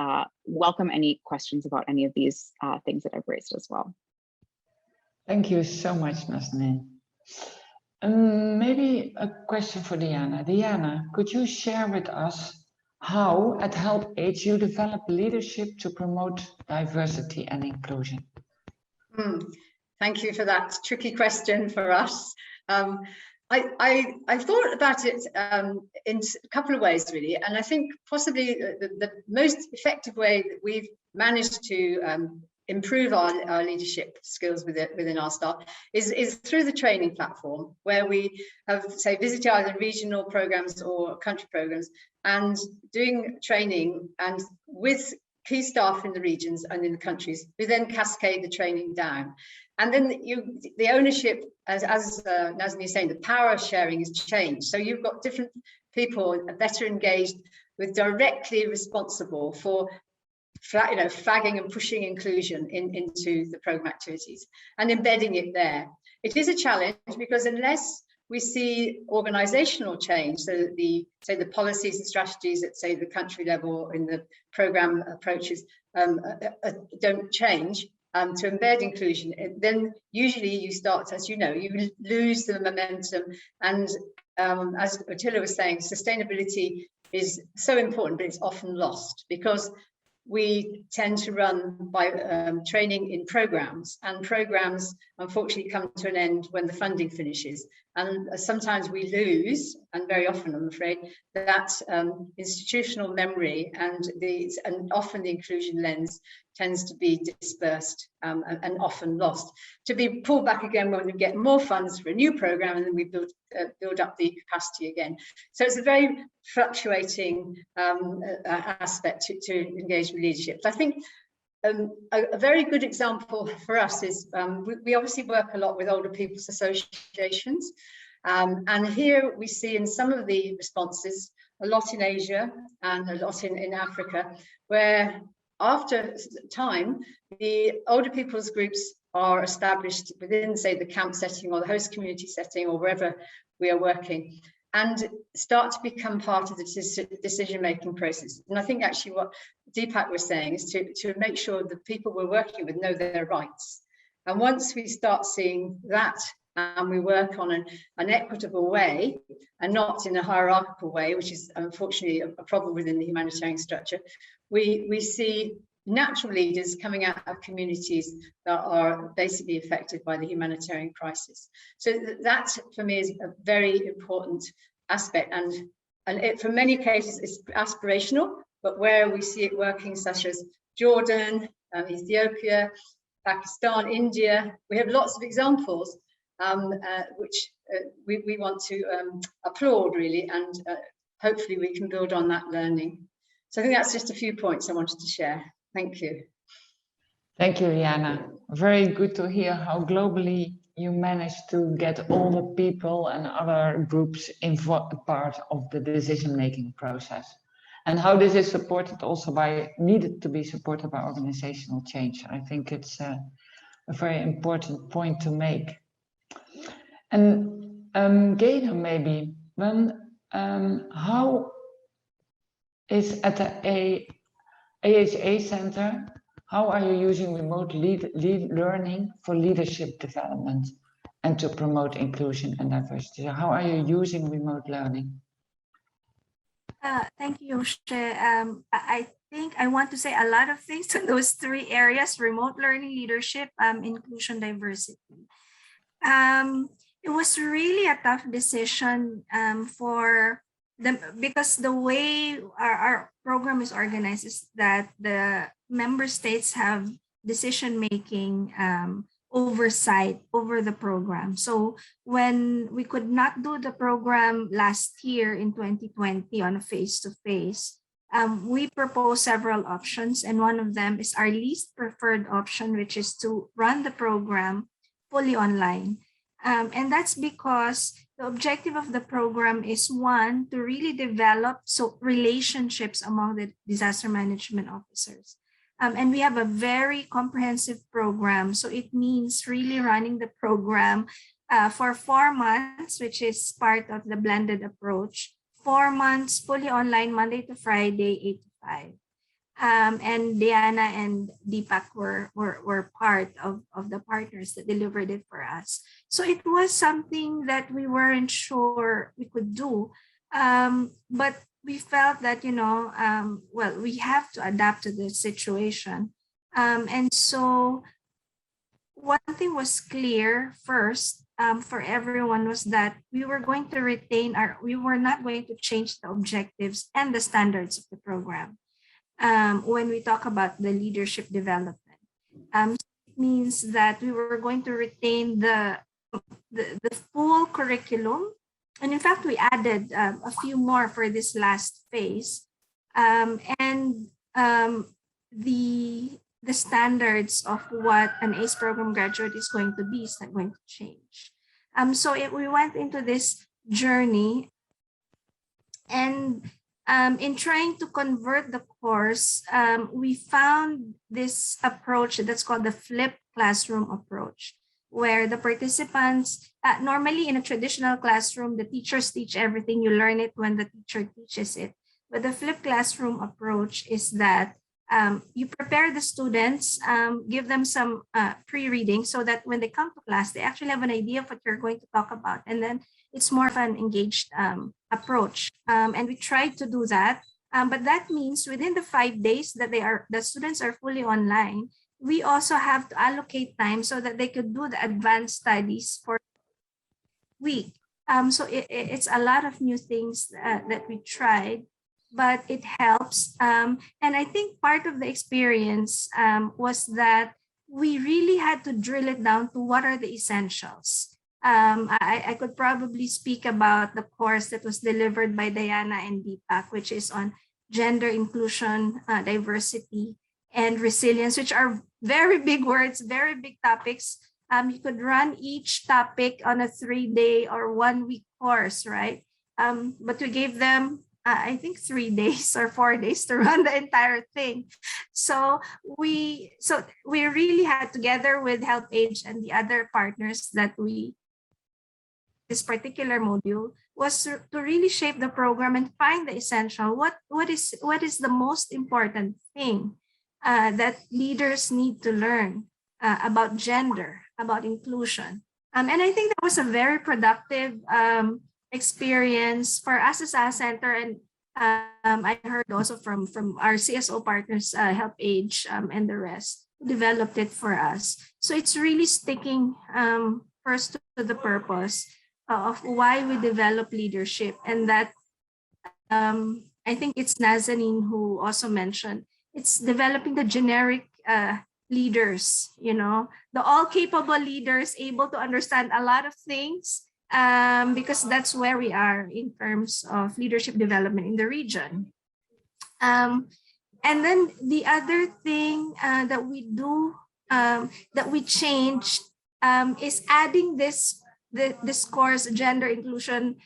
welcome any questions about any of these things that I've raised as well. Thank you so much, Nazanin. Maybe a question for Diana. Diana, could you share with us how at Help Age you develop leadership to promote diversity and inclusion? Thank you for that tricky question for us. I thought about it in a couple of ways, really, and I think possibly the most effective way that we've managed to improve our leadership skills within our staff is through the training platform, where we have, say, visited either regional programs or country programs and doing training, and with key staff in the regions and in the countries, we then cascade the training down. And then the ownership, as Nazanin is saying, the power sharing has changed. So you've got different people better engaged with directly responsible for flagging and pushing inclusion into the program activities and embedding it there. It is a challenge because unless we see organizational change, so that the policies and strategies at, say, the country level in the program approaches don't change, to embed inclusion, then usually you start, as you know, you lose the momentum. And as Ottilia was saying, sustainability is so important, but it's often lost because we tend to run by training in programs, and programs unfortunately come to an end when the funding finishes. And sometimes we lose, and very often, I'm afraid, that institutional memory, and often the inclusion lens tends to be dispersed and often lost, to be pulled back again when we get more funds for a new program, and then we build up the capacity again. So it's a very fluctuating aspect to engage with leadership. So I think a very good example for us is we obviously work a lot with older people's associations, and here we see in some of the responses a lot in Asia and a lot in Africa, where after time the older people's groups are established within, say, the camp setting or the host community setting or wherever we are working, and start to become part of the decision-making process. And I think actually what Deepak was saying is to make sure the people we're working with know their rights. And once we start seeing that, and we work on an equitable way and not in a hierarchical way, which is unfortunately a problem within the humanitarian structure, we see natural leaders coming out of communities that are basically affected by the humanitarian crisis. So that for me is a very important aspect, and it, for many cases, is aspirational, but where we see it working, such as Jordan, Ethiopia, Pakistan, India, we have lots of examples which we want to applaud, really, and hopefully we can build on that learning. So I think that's just a few points I wanted to share. Thank you. Thank you, Rihanna. Very good to hear how globally you managed to get all the people and other groups part of the decision-making process, and how this is supported also needed to be supported by organizational change. I think it's a very important point to make. And Gaynor, maybe, how is at the AHA Center, how are you using remote learning for leadership development and to promote inclusion and diversity? How are you using remote learning? Thank you, Josje. I think I want to say a lot of things in those three areas: remote learning, leadership, inclusion, diversity. It was really a tough decision for because the way our program is organized is that the member states have decision-making oversight over the program. So when we could not do the program last year in 2020 on a face-to-face, we proposed several options, and one of them is our least preferred option, which is to run the program fully online. And that's because the objective of the program is, one, to really develop relationships among the disaster management officers. And we have a very comprehensive program. So it means really running the program for 4 months, which is part of the blended approach. 4 months fully online, Monday to Friday, 8 to 5. And Diana and Deepak were part of the partners that delivered it for us. So it was something that we weren't sure we could do. But we felt that, well, we have to adapt to the situation. And so one thing was clear first for everyone was that we were going to we were not going to change the objectives and the standards of the program. When we talk about the leadership development, it means that we were going to retain the full curriculum. And in fact, we added a few more for this last phase. And the standards of what an ACE program graduate is going to be is not going to change. So we went into this journey, and in trying to convert the course, we found this approach that's called the flipped classroom approach, where the participants, normally in a traditional classroom, the teachers teach everything, you learn it when the teacher teaches it. But the flipped classroom approach is that you prepare the students, give them some pre-reading so that when they come to class, they actually have an idea of what you're going to talk about. And then it's more of an engaged approach. And we tried to do that. But that means within the 5 days that the students are fully online, we also have to allocate time so that they could do the advanced studies for a week. So it's a lot of new things that we tried, but it helps. And I think part of the experience was that we really had to drill it down to what are the essentials. I could probably speak about the course that was delivered by Diana and Deepak, which is on gender inclusion, diversity, and resilience, which are very big words, very big topics. You could run each topic on a 3-day or 1-week course, right? But we gave them, I think, 3 days or 4 days to run the entire thing. So we really had, together with HelpAge and the other partners that this particular module, was to really shape the program and find the essential. What is the most important thing that leaders need to learn about gender, about inclusion. And I think that was a very productive experience for us as a center. And I heard also from our CSO partners, HelpAge and the rest, who developed it for us. So it's really sticking first to the purpose of why we develop leadership. And that I think it's Nazanin who also mentioned, it's developing the generic leaders, the all-capable leaders able to understand a lot of things, because that's where we are in terms of leadership development in the region. And then the other thing that we do, that we changed, is adding this course, gender inclusion,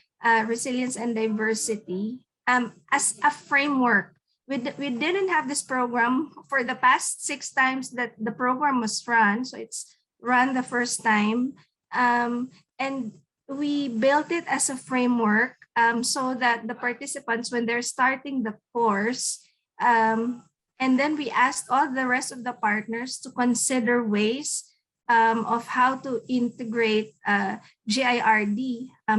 resilience, and diversity, as a framework. We didn't have this program for the past 6 times that the program was run. So it's run the first time. And we built it as a framework so that the participants, when they're starting the course, and then we asked all the rest of the partners to consider ways of how to integrate GIRD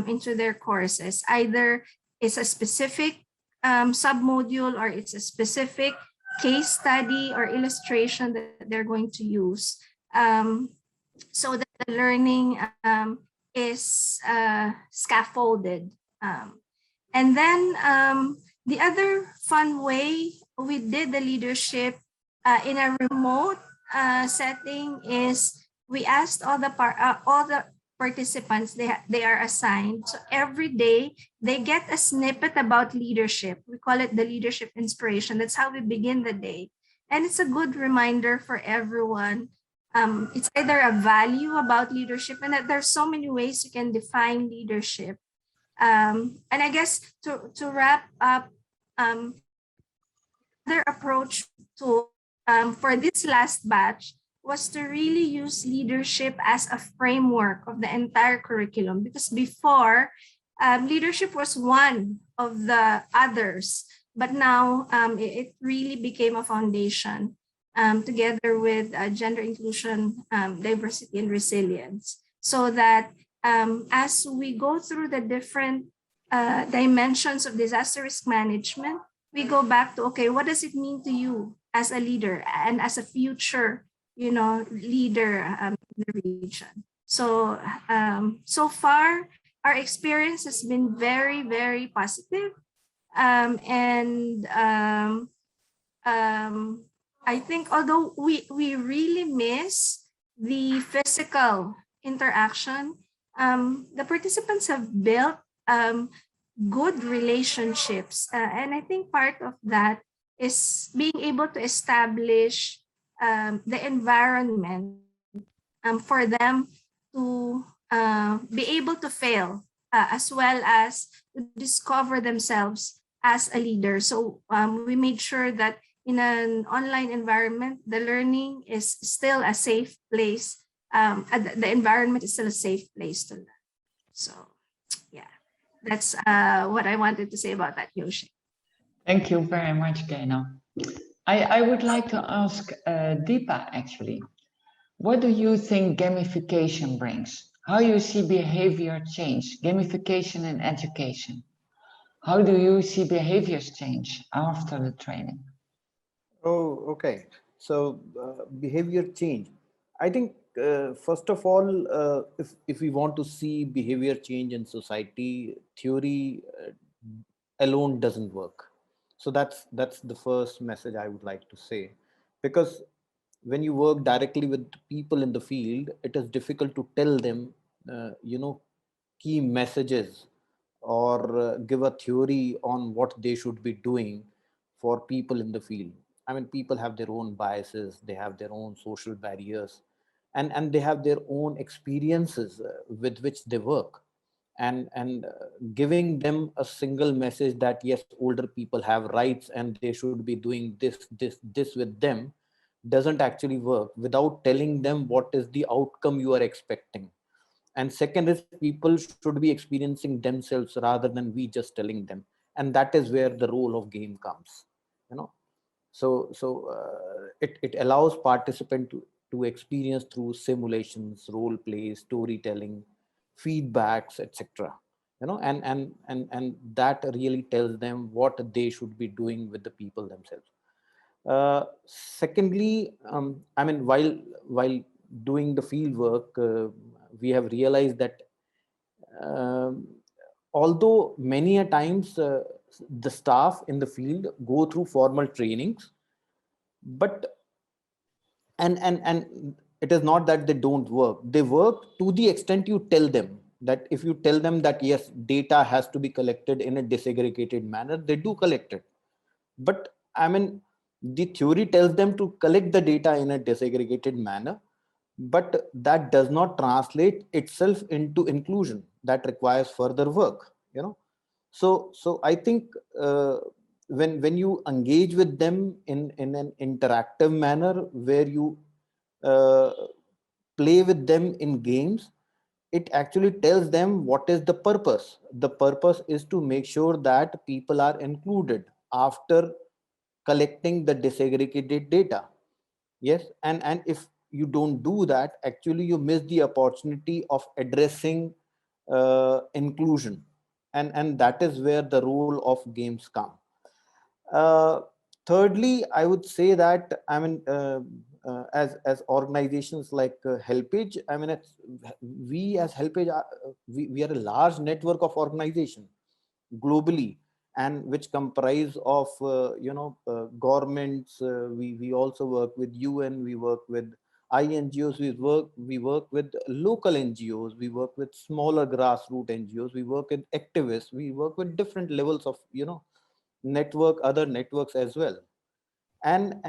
into their courses. Either it's a specific submodule, or it's a specific case study or illustration that they're going to use, so that the learning is scaffolded. And then the other fun way we did the leadership in a remote setting is we asked all the participants they are assigned. So every day they get a snippet about leadership. We call it the leadership inspiration. That's how we begin the day. And it's a good reminder for everyone. It's either a value about leadership, and that there's so many ways you can define leadership. And I guess to wrap up, their approach to for this last batch was to really use leadership as a framework of the entire curriculum, because before leadership was one of the others, but now it really became a foundation together with gender inclusion, diversity, and resilience, so that as we go through the different dimensions of disaster risk management, we go back to, okay, what does it mean to you as a leader and as a future, leader in the region? So, so far, our experience has been very, very positive. I think although we really miss the physical interaction, the participants have built good relationships. And I think part of that is being able to establish the environment for them to be able to fail, as well as to discover themselves as a leader. So we made sure that in an online environment, the learning is still a safe place. The environment is still a safe place to learn. So yeah, that's what I wanted to say about that, Josje. Thank you very much, Gaynor. I would like to ask Deepa, actually, what do you think gamification brings? How you see behavior change, gamification in education? How do you see behaviors change after the training? Oh, okay. So behavior change. I think first of all, if we want to see behavior change in society, theory alone doesn't work. So that's the first message I would like to say, because when you work directly with people in the field, it is difficult to tell them, key messages, or give a theory on what they should be doing for people in the field. I mean, people have their own biases, they have their own social barriers, and they have their own experiences with which they work. And giving them a single message that yes, older people have rights and they should be doing this with them doesn't actually work without telling them what is the outcome you are expecting. And second is, people should be experiencing themselves rather than we just telling them, and that is where the role of game comes. It allows participant to experience through simulations, role plays, storytelling, feedbacks, etc. And that really tells them what they should be doing with the people themselves. Secondly, I mean, while doing the field work, we have realized that although many a times the staff in the field go through formal trainings, but and it is not that they don't work. They work to the extent you tell them. That if you tell them that yes, data has to be collected in a disaggregated manner, they do collect it. But I mean, the theory tells them to collect the data in a disaggregated manner, but that does not translate itself into inclusion. That requires further work. So I think when you engage with them in an interactive manner, where you play with them in games, it actually tells them what is the purpose. The purpose is to make sure that people are included after collecting the disaggregated data. Yes, and if you don't do that, actually you miss the opportunity of addressing inclusion, and that is where the role of games come. Thirdly, I would say that I mean, as organizations like Helpage, I mean, we as Helpage we are a large network of organization. globally, and which comprise of governments. We also work with UN, we work with INGOs, we work with local NGOs, we work with smaller grassroots NGOs, we work with activists, we work with different levels of other networks as well. And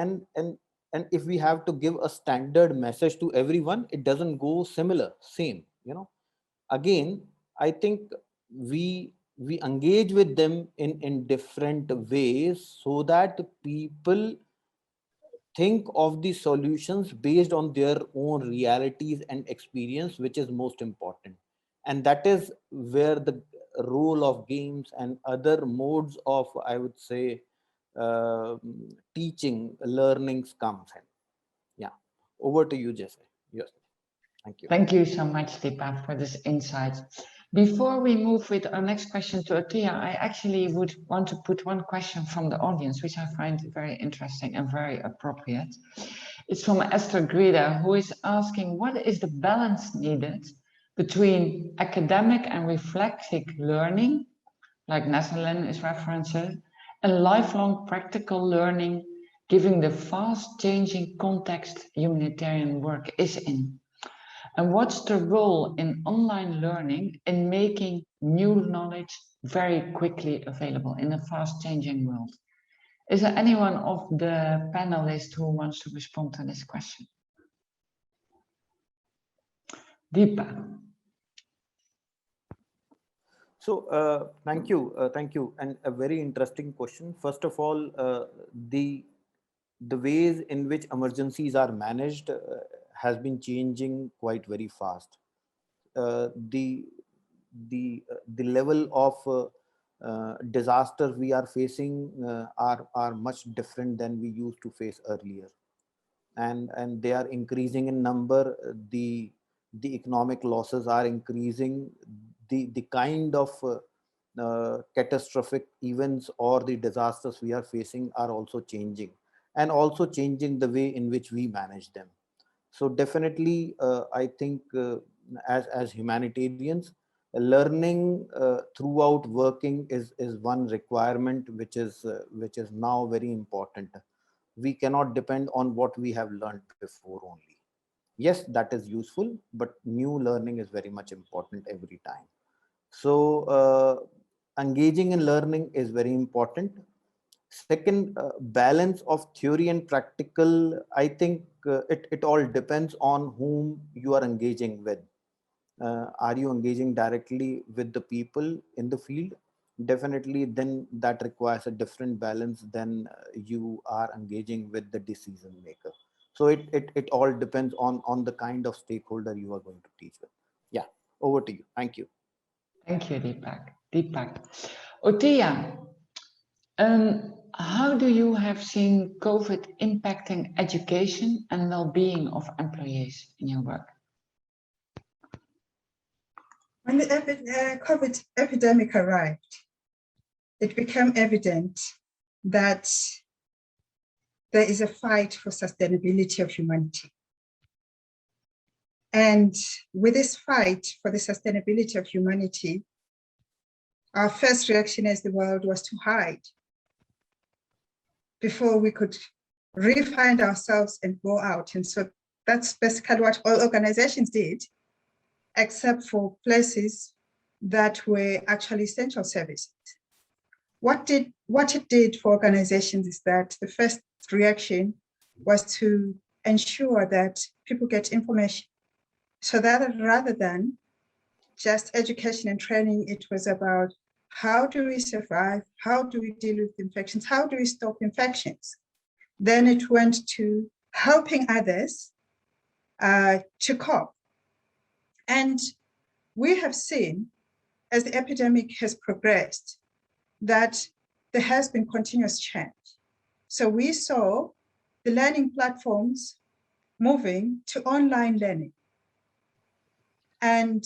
if we have to give a standard message to everyone, it doesn't go same. Again, I think we engage with them in different ways, so that people think of the solutions based on their own realities and experience, which is most important. And that is where the role of games and other modes of, I would say, teaching, learnings comes in. Yeah. Over to you, Josje. Yes. Thank you. Thank you so much, Deepak, for this insight. Before we move with our next question to Ottilia, I actually would want to put one question from the audience, which I find very interesting and very appropriate. It's from Esther Grida, who is asking, what is the balance needed between academic and reflective learning, like Nazanin is referencing, and lifelong practical learning, given the fast-changing context humanitarian work is in? And what's the role in online learning in making new knowledge very quickly available in a fast-changing world? Is there anyone of the panelists who wants to respond to this question? Deepak. So thank you, and a very interesting question. First of all, the ways in which emergencies are managed has been changing quite very fast. The level of disasters we are facing are much different than we used to face earlier, and they are increasing in number. The economic losses are increasing. The kind of catastrophic events or the disasters we are facing are also changing, and also changing the way in which we manage them. So definitely, I think as humanitarians, learning throughout working is one requirement which is now very important. We cannot depend on what we have learned before only. Yes, that is useful, but new learning is very much important every time. So engaging in learning is very important. Second, balance of theory and practical, I think it all depends on whom you are engaging with. Are you engaging directly with the people in the field? Definitely, then that requires a different balance than you are engaging with the decision maker. So it all depends on the kind of stakeholder you are going to teach with. Yeah, over to you. Thank you. Thank you, Deepak. Ottilia, how do you have seen COVID impacting education and well-being of employees in your work? When the COVID epidemic arrived, it became evident that there is a fight for sustainability of humanity. And with this fight for the sustainability of humanity, our first reaction as the world was to hide before we could re-find ourselves and go out. And so that's basically what all organizations did, except for places that were actually essential services. What it did for organizations is that the first reaction was to ensure that people get information. So that rather than just education and training, it was about how do we survive? How do we deal with infections? How do we stop infections? Then it went to helping others to cope. And we have seen, as the epidemic has progressed, that there has been continuous change. So we saw the learning platforms moving to online learning, and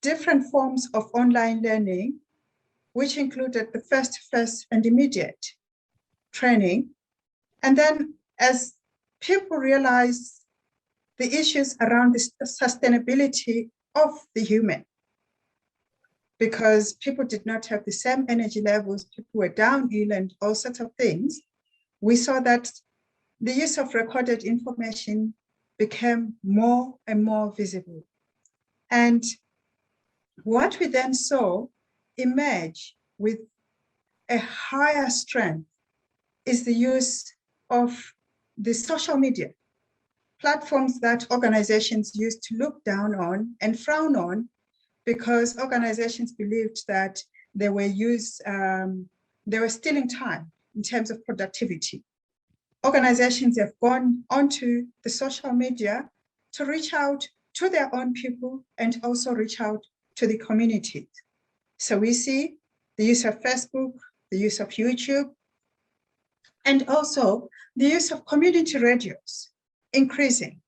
different forms of online learning, which included the face-to-face and immediate training. And then as people realize the issues around the sustainability of the human, because people did not have the same energy levels, people were down ill and all sorts of things, we saw that the use of recorded information became more and more visible. And what we then saw emerge with a higher strength is the use of the social media platforms that organizations used to look down on and frown on, because organizations believed that they were stealing time in terms of productivity. Organizations have gone onto the social media to reach out to their own people and also reach out to the community. So we see the use of Facebook, the use of YouTube, and also the use of community radios increasing,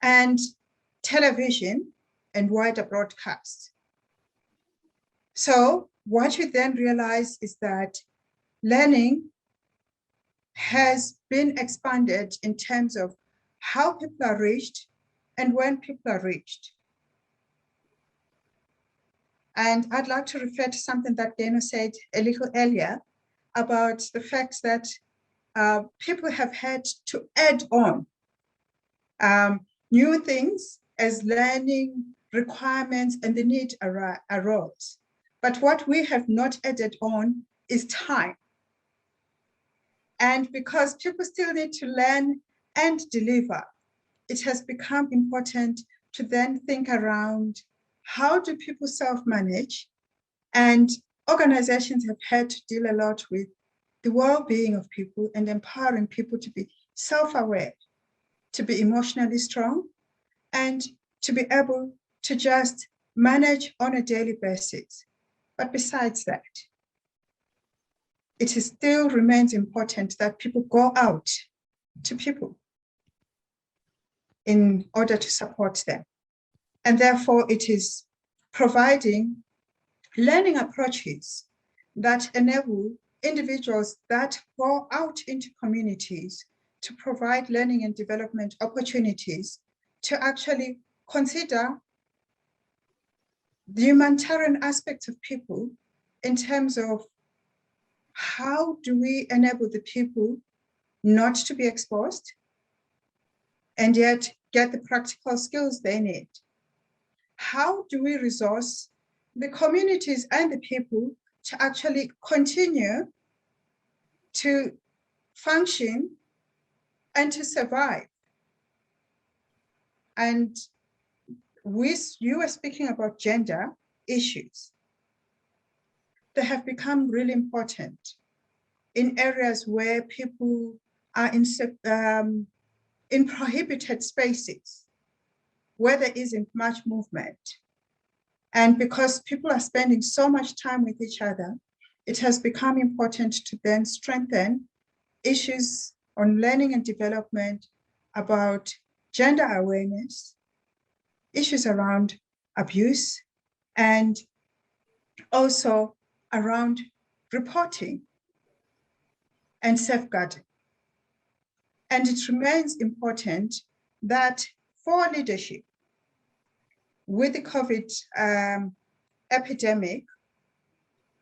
and television and wider broadcasts. So what we then realize is that learning has been expanded in terms of how people are reached and when people are reached. And I'd like to refer to something that Gaynor said a little earlier about the fact that people have had to add on new things as learning requirements and the need arose. But what we have not added on is time. And because people still need to learn and deliver, it has become important to then think around how do people self-manage, and organizations have had to deal a lot with the well-being of people and empowering people to be self-aware, to be emotionally strong, and to be able to just manage on a daily basis. But besides that, it still remains important that people go out to people in order to support them. And therefore, it is providing learning approaches that enable individuals that go out into communities to provide learning and development opportunities to actually consider the humanitarian aspects of people in terms of how do we enable the people not to be exposed and yet get the practical skills they need? How do we resource the communities and the people to actually continue to function and to survive? And you were speaking about gender issues. They have become really important in areas where people are in prohibited spaces, where there isn't much movement. And because people are spending so much time with each other, it has become important to then strengthen issues on learning and development about gender awareness, issues around abuse, and also around reporting and safeguarding. And it remains important that for leadership with the COVID epidemic,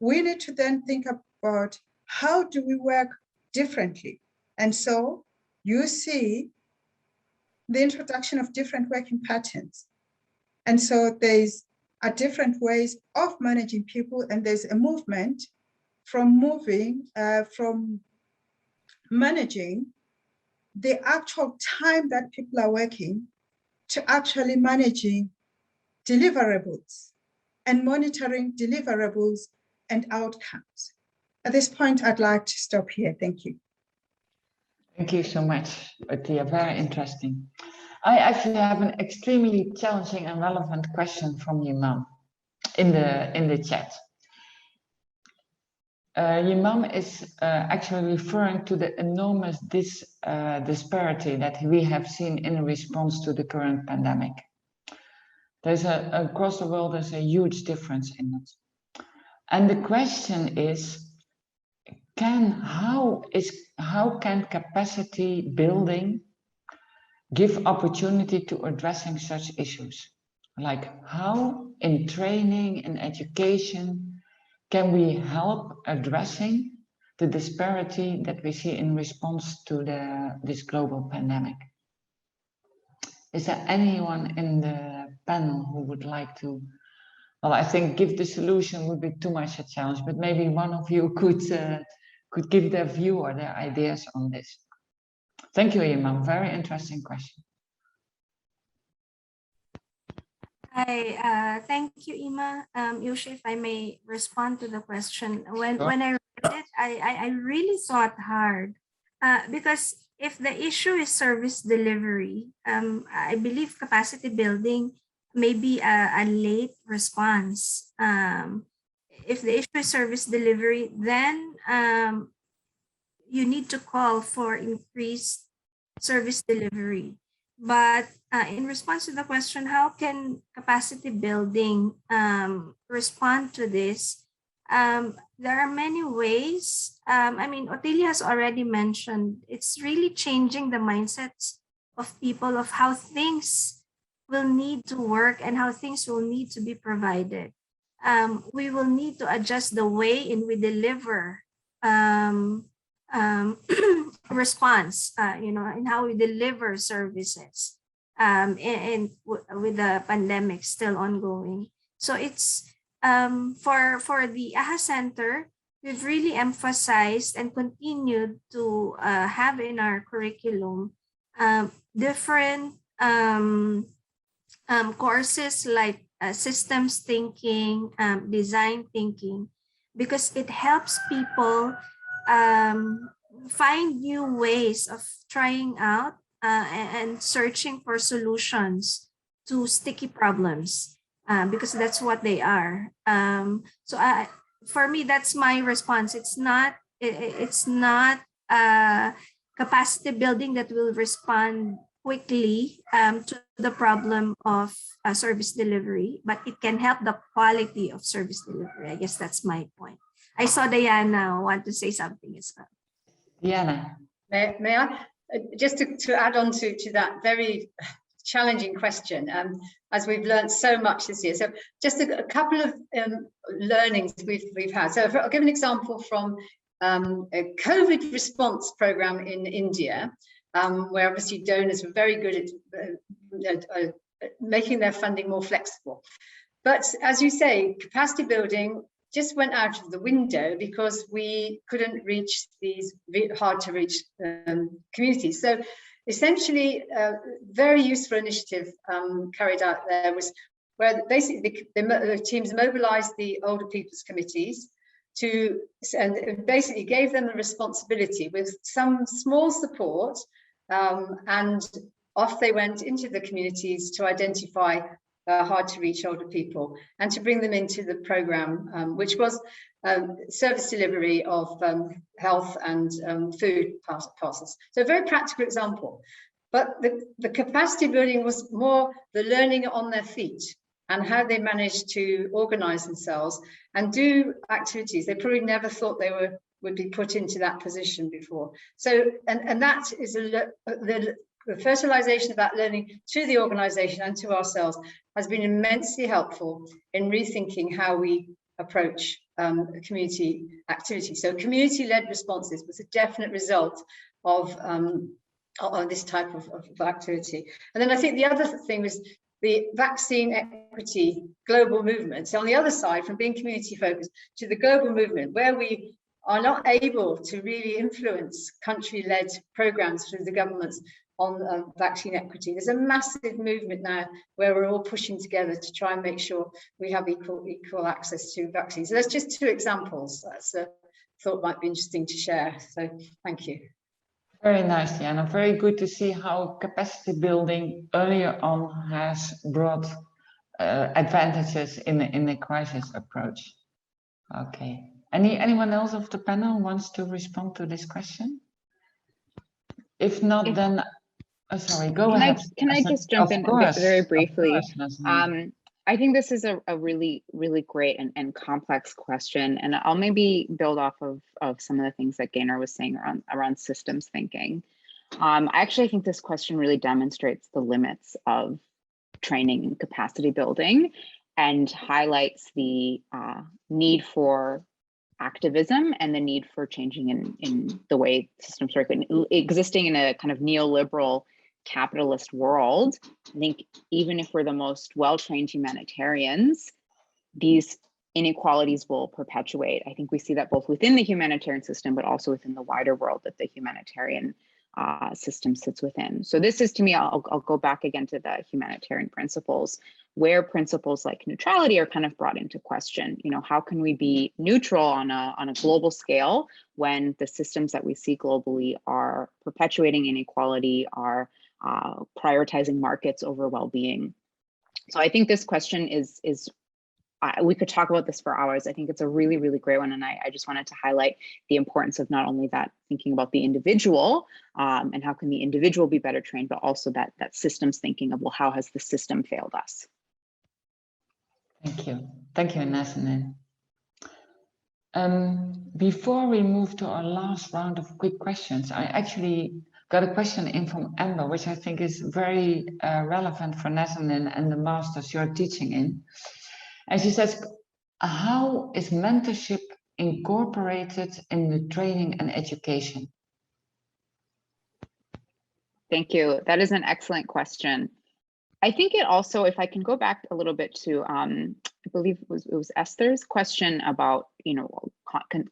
we need to then think about how do we work differently. And so you see the introduction of different working patterns. And so there's different ways of managing people, and there's a movement from managing the actual time that people are working to actually managing deliverables and monitoring deliverables and outcomes. At this point, I'd like to stop here. Thank you. Thank you so much, Ottilia. Very interesting. I actually have an extremely challenging and relevant question from your mom in the chat. Your mom is actually referring to the enormous disparity that we have seen in response to the current pandemic. There's across the world, there's a huge difference in it. And the question is, how can capacity building give opportunity to addressing such issues? Like how in training and education can we help addressing the disparity that we see in response to this global pandemic? Is there anyone in the panel who would like to? Well, I think give the solution would be too much a challenge, but maybe one of you could give their view or their ideas on this. Thank you, Imam. Very interesting question. Hi, thank you, Ima. Josje, if I may respond to the question. When I read it, I really thought hard because if the issue is service delivery, I believe capacity building may be a late response. If the issue is service delivery, then you need to call for increased service delivery. But in response to the question, how can capacity building respond to this? There are many ways. I mean, Ottilia has already mentioned, it's really changing the mindsets of people of how things will need to work and how things will need to be provided. We will need to adjust the way in we deliver response, in how we deliver services, and with the pandemic still ongoing. So it's for the AHA Center, we've really emphasized and continued to have in our curriculum different courses like systems thinking, design thinking, because it helps people find new ways of trying out and searching for solutions to sticky problems, because that's what they are. For me, that's my response. It's not capacity building that will respond quickly to the problem of service delivery, but it can help the quality of service delivery. I guess that's my point. I saw Diana want to say something as well. Diana. May I? Just to add on to that very challenging question, as we've learned so much this year. So just a couple of learnings we've had. So I'll give an example from a COVID response program in India, where obviously donors were very good at making their funding more flexible. But as you say, capacity building just went out of the window because we couldn't reach these hard to reach communities. So essentially, a very useful initiative carried out there was where basically the teams mobilized the older people's committees and basically gave them the responsibility with some small support, and off they went into the communities to identify hard to reach older people and to bring them into the program, which was service delivery of health and food parcels. So a very practical example. But the capacity building was more the learning on their feet and how they managed to organize themselves and do activities they probably never thought they would be put into that position before. So, and that is the fertilization of that learning to the organization and to ourselves has been immensely helpful in rethinking how we approach community activity. So community-led responses was a definite result of this type of activity. And then I think the other thing was the vaccine equity global movement. So on the other side, from being community focused to the global movement, where we are not able to really influence country-led programs through the governments on vaccine equity. There's a massive movement now where we're all pushing together to try and make sure we have equal access to vaccines. So that's just two examples. That's thought might be interesting to share. So thank you. Very nice, Diana. Very good to see how capacity building earlier on has brought advantages in the crisis approach. Okay. Anyone else of the panel wants to respond to this question? If not, then sorry, go ahead. Can I just jump in very briefly? I think this is a really, really great and complex question, and I'll maybe build off of some of the things that Gaynor was saying around systems thinking. I actually think this question really demonstrates the limits of training and capacity building, and highlights the need for activism and the need for changing in the way systems work. Existing in a kind of neoliberal capitalist world, I think even if we're the most well-trained humanitarians, these inequalities will perpetuate. I think we see that both within the humanitarian system, but also within the wider world that the humanitarian system sits within. So this is, to me, I'll go back again to the humanitarian principles, where principles like neutrality are kind of brought into question. You know, how can we be neutral on a global scale when the systems that we see globally are perpetuating inequality, are prioritizing markets over well-being? So I think this question is we could talk about this for hours. I think it's a really, really great one. And I just wanted to highlight the importance of not only that, thinking about the individual and how can the individual be better trained, but also that systems thinking of, well, how has the system failed us? Thank you. Thank you, Nazanin. Before we move to our last round of quick questions, I actually got a question in from Amber, which I think is very relevant for Nazanin and the masters you're teaching in. And she says, how is mentorship incorporated in the training and education? Thank you. That is an excellent question. I think it also, if I can go back a little bit to, I believe it was Esther's question about, you know,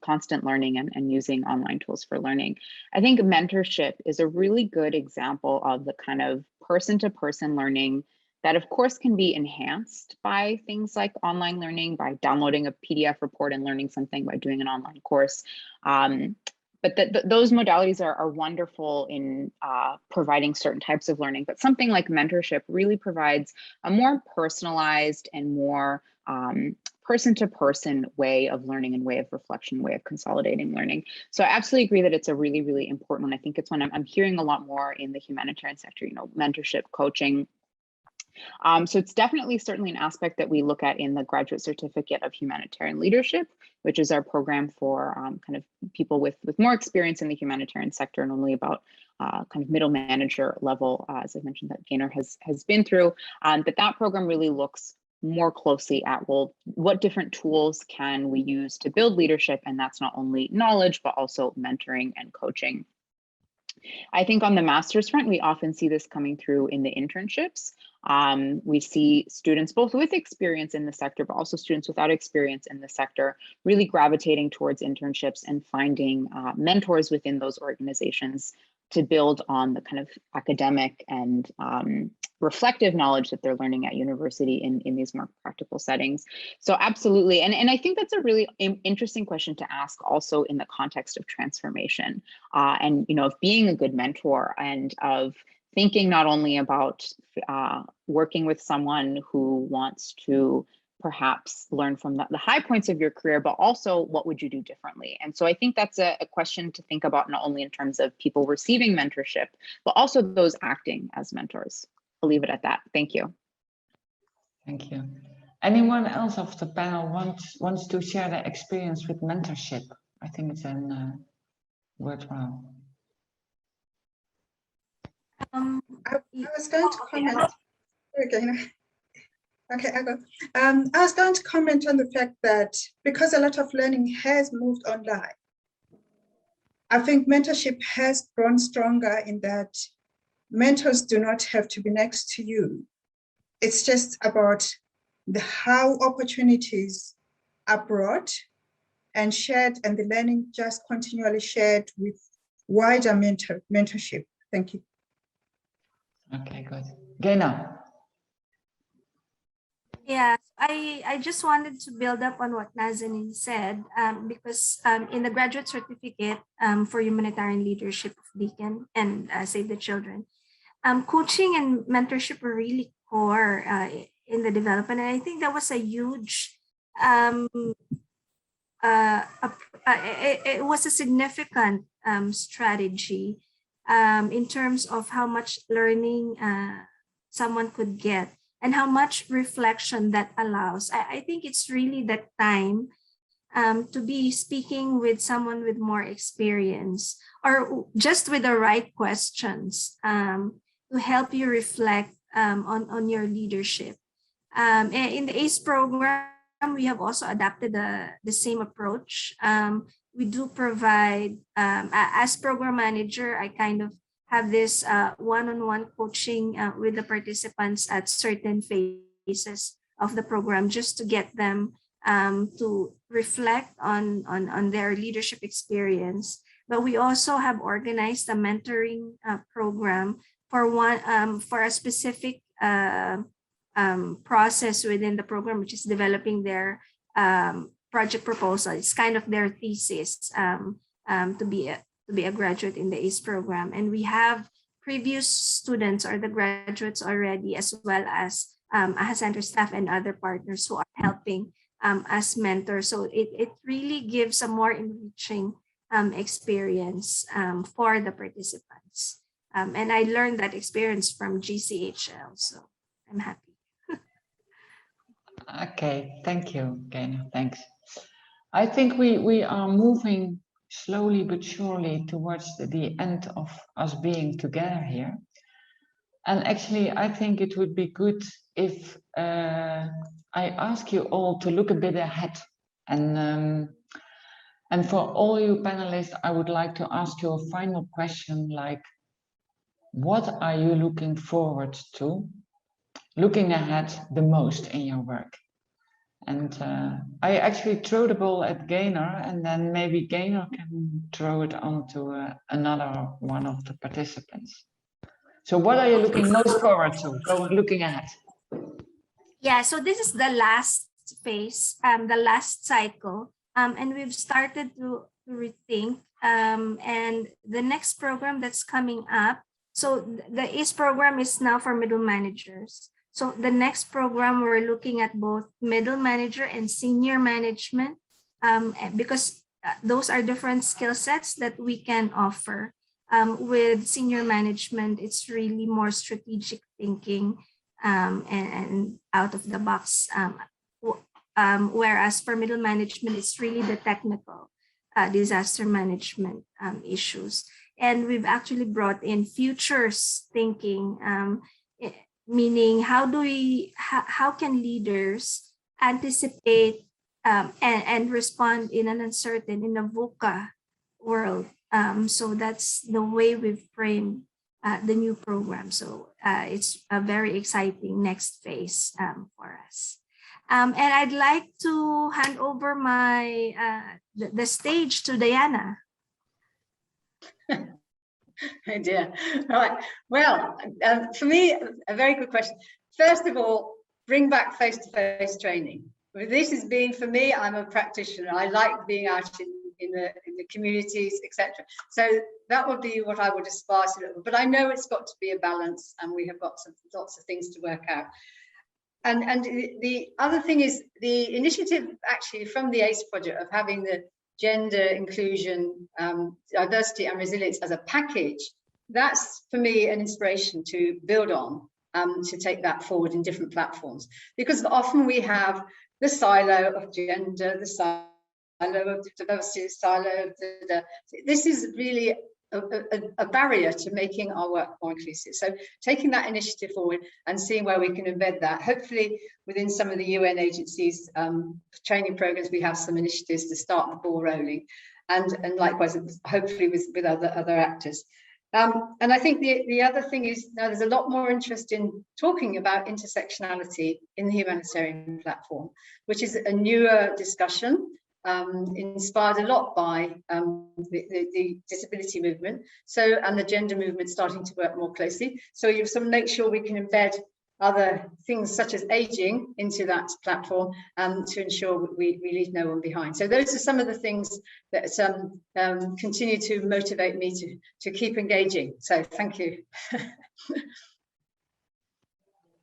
constant learning and using online tools for learning. I think mentorship is a really good example of the kind of person-to-person learning that of course can be enhanced by things like online learning, by downloading a PDF report and learning something, by doing an online course. But those modalities are wonderful in providing certain types of learning, but something like mentorship really provides a more personalized and more person-to-person way of learning and way of reflection, way of consolidating learning. So I absolutely agree that it's a really, really important one. I think it's one I'm hearing a lot more in the humanitarian sector, you know, mentorship, coaching. So it's definitely certainly an aspect that we look at in the Graduate Certificate of Humanitarian Leadership, which is our program for kind of people with more experience in the humanitarian sector, and only about kind of middle manager level, as I mentioned, that Gaynor has been through. But that program really looks more closely at, well, what different tools can we use to build leadership? And that's not only knowledge, but also mentoring and coaching. I think on the master's front, we often see this coming through in the internships. We see students both with experience in the sector, but also students without experience in the sector really gravitating towards internships and finding mentors within those organizations to build on the kind of academic and reflective knowledge that they're learning at university in these more practical settings. So absolutely, and I think that's a really interesting question to ask also in the context of transformation and, you know, of being a good mentor and of thinking not only about working with someone who wants to perhaps learn from the high points of your career, but also what would you do differently? And so I think that's a question to think about, not only in terms of people receiving mentorship, but also those acting as mentors. I'll leave it at that. Thank you. Thank you. Anyone else of the panel wants to share their experience with mentorship? I think it's worthwhile. I was going to comment. Okay, I go. I was going to comment on the fact that because a lot of learning has moved online, I think mentorship has grown stronger in that mentors do not have to be next to you. It's just about how opportunities are brought and shared, and the learning just continually shared with wider mentorship. Thank you. Okay, good. Gaynor. Yeah, I just wanted to build up on what Nazanin said, because in the graduate certificate for humanitarian leadership of Beacon and Save the Children, coaching and mentorship were really core in the development. And I think that was a huge, it was a significant strategy in terms of how much learning someone could get and how much reflection that allows. I think it's really that time to be speaking with someone with more experience, or just with the right questions to help you reflect on your leadership. In the ACE program, we have also adapted the same approach. We do provide, as program manager, I kind of have this one-on-one coaching with the participants at certain phases of the program, just to get them to reflect on their leadership experience. But we also have organized a mentoring program for a specific process within the program, which is developing their project proposal. It's kind of their thesis to be a graduate in the ACE program. And we have previous students or the graduates already, as well as AHA Center staff and other partners who are helping as mentors. So it really gives a more enriching experience for the participants. And I learned that experience from GCHL, so I'm happy. Okay, thank you, Gaynor. Thanks. I think we are moving slowly but surely towards the end of us being together here. And actually, I think it would be good if I ask you all to look a bit ahead. And for all you panelists, I would like to ask you a final question, like, what are you looking forward to, looking ahead the most in your work? And I actually throw the ball at Gaynor, and then maybe Gaynor can throw it on to another one of the participants. So what are you looking most forward to, looking ahead? Yeah, so this is the last phase, the last cycle, and we've started to rethink. And the next program that's coming up, so the ACE program is now for middle managers. So the next program, we're looking at both middle manager and senior management, because those are different skill sets that we can offer. With senior management, it's really more strategic thinking and out of the box. Whereas for middle management, it's really the technical disaster management issues. And we've actually brought in futures thinking, meaning how can leaders anticipate and respond in an uncertain, in a VUCA world. So that's the way we've framed the new program. So it's a very exciting next phase for us. And I'd like to hand over the stage to Diana. Oh dear. All right. Well, for me, a very good question. First of all, bring back face-to-face training. This has been, for me, I'm a practitioner. I like being out in the communities, etc. So that would be what I would aspire to. But I know it's got to be a balance, and we have got lots of things to work out. And the other thing is the initiative actually from the ACE project of having the gender inclusion, diversity and resilience as a package. That's for me an inspiration to build on, to take that forward in different platforms, because often we have the silo of gender, the silo of diversity, the silo of this is really a barrier to making our work more inclusive. So taking that initiative forward and seeing where we can embed that, hopefully within some of the UN agencies training programs, we have some initiatives to start the ball rolling, and likewise hopefully with other actors. And I think the other thing is now there's a lot more interest in talking about intersectionality in the humanitarian platform, which is a newer discussion, inspired a lot by the disability movement, and the gender movement starting to work more closely. So you sort of make sure we can embed other things such as aging into that platform, to ensure we leave no one behind. So those are some of the things that continue to motivate me to keep engaging. So thank you.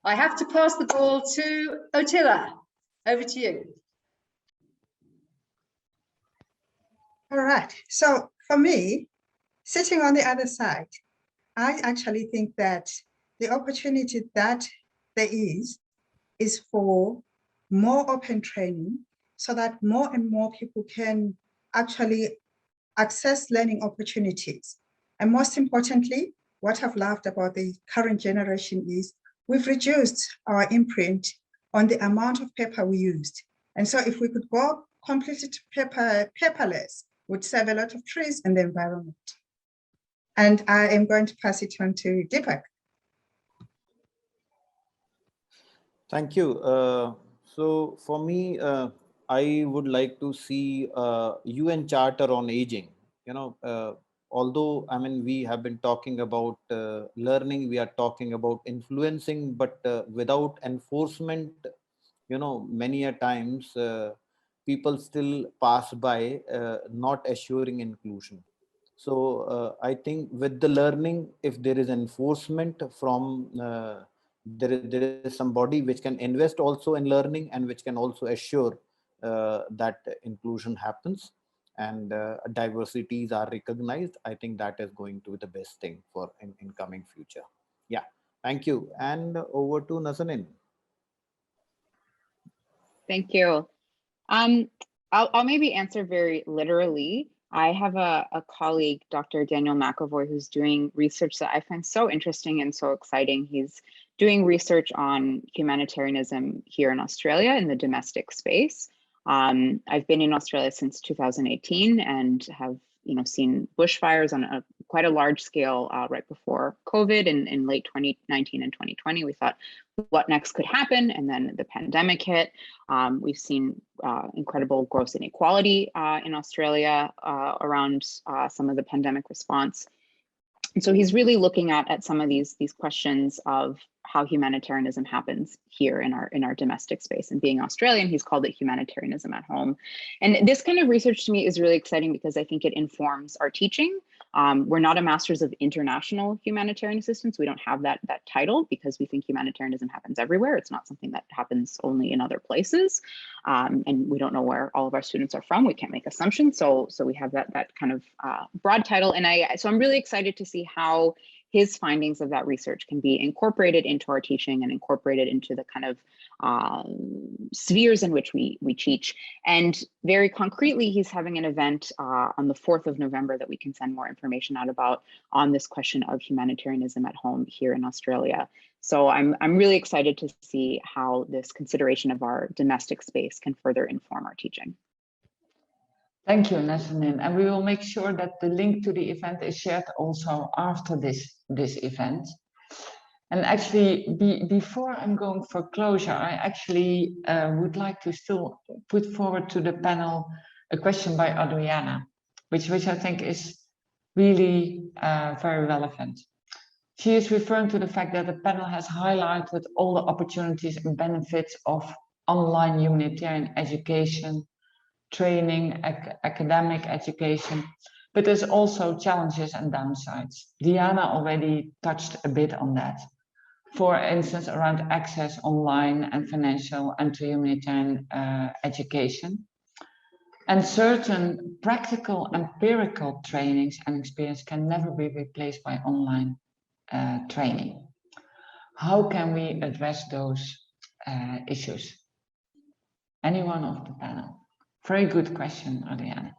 I have to pass the ball to Ottilia. Over to you. All right. So for me, sitting on the other side, I actually think that the opportunity that there is for more open training so that more and more people can actually access learning opportunities. And most importantly, what I've loved about the current generation is we've reduced our imprint on the amount of paper we used. And so if we could go completely to paperless, would save a lot of trees in the environment. And I am going to pass it on to Deepak. Thank you. So for me, I would like to see UN Charter on Aging. You know, although I mean we have been talking about learning, we are talking about influencing, but without enforcement, you know, many a times people still pass by, not assuring inclusion. So I think with the learning, if there is enforcement from there is somebody which can invest also in learning and which can also assure that inclusion happens and diversities are recognized, I think that is going to be the best thing for in coming future. Yeah, thank you. And over to Nazanin. Thank you. I'll maybe answer very literally. I have a colleague, Dr. Daniel McAvoy, who's doing research that I find so interesting and so exciting. He's doing research on humanitarianism here in Australia in the domestic space. I've been in Australia since 2018 and have seen bushfires on quite a large scale right before COVID in late 2019 and 2020. We thought what next could happen, and then the pandemic hit. We've seen incredible gross inequality in Australia around some of the pandemic response. And so he's really looking at some of these questions of how humanitarianism happens here in our domestic space. And being Australian, he's called it humanitarianism at home. And this kind of research to me is really exciting because I think it informs our teaching. We're not a Masters of International Humanitarian Assistance. We don't have that title because we think humanitarianism happens everywhere. It's not something that happens only in other places. And we don't know where all of our students are from. We can't make assumptions. So we have that kind of broad title. And so I'm really excited to see how his findings of that research can be incorporated into our teaching and incorporated into the kind of spheres in which we teach. And very concretely, he's having an event on the 4th of November that we can send more information out about on this question of humanitarianism at home here in Australia. So I'm really excited to see how this consideration of our domestic space can further inform our teaching. Thank you, Nazanin. And we will make sure that the link to the event is shared also after this event. And actually, before I'm going for closure, I actually would like to still put forward to the panel a question by Adriana, which I think is really very relevant. She is referring to the fact that the panel has highlighted all the opportunities and benefits of online humanitarian education, training, academic education, but there's also challenges and downsides. Diana already touched a bit on that. For instance, around access online and financial and to humanitarian education. And certain practical empirical trainings and experience can never be replaced by online training. How can we address those issues? Anyone of the panel? Very good question, Adriana.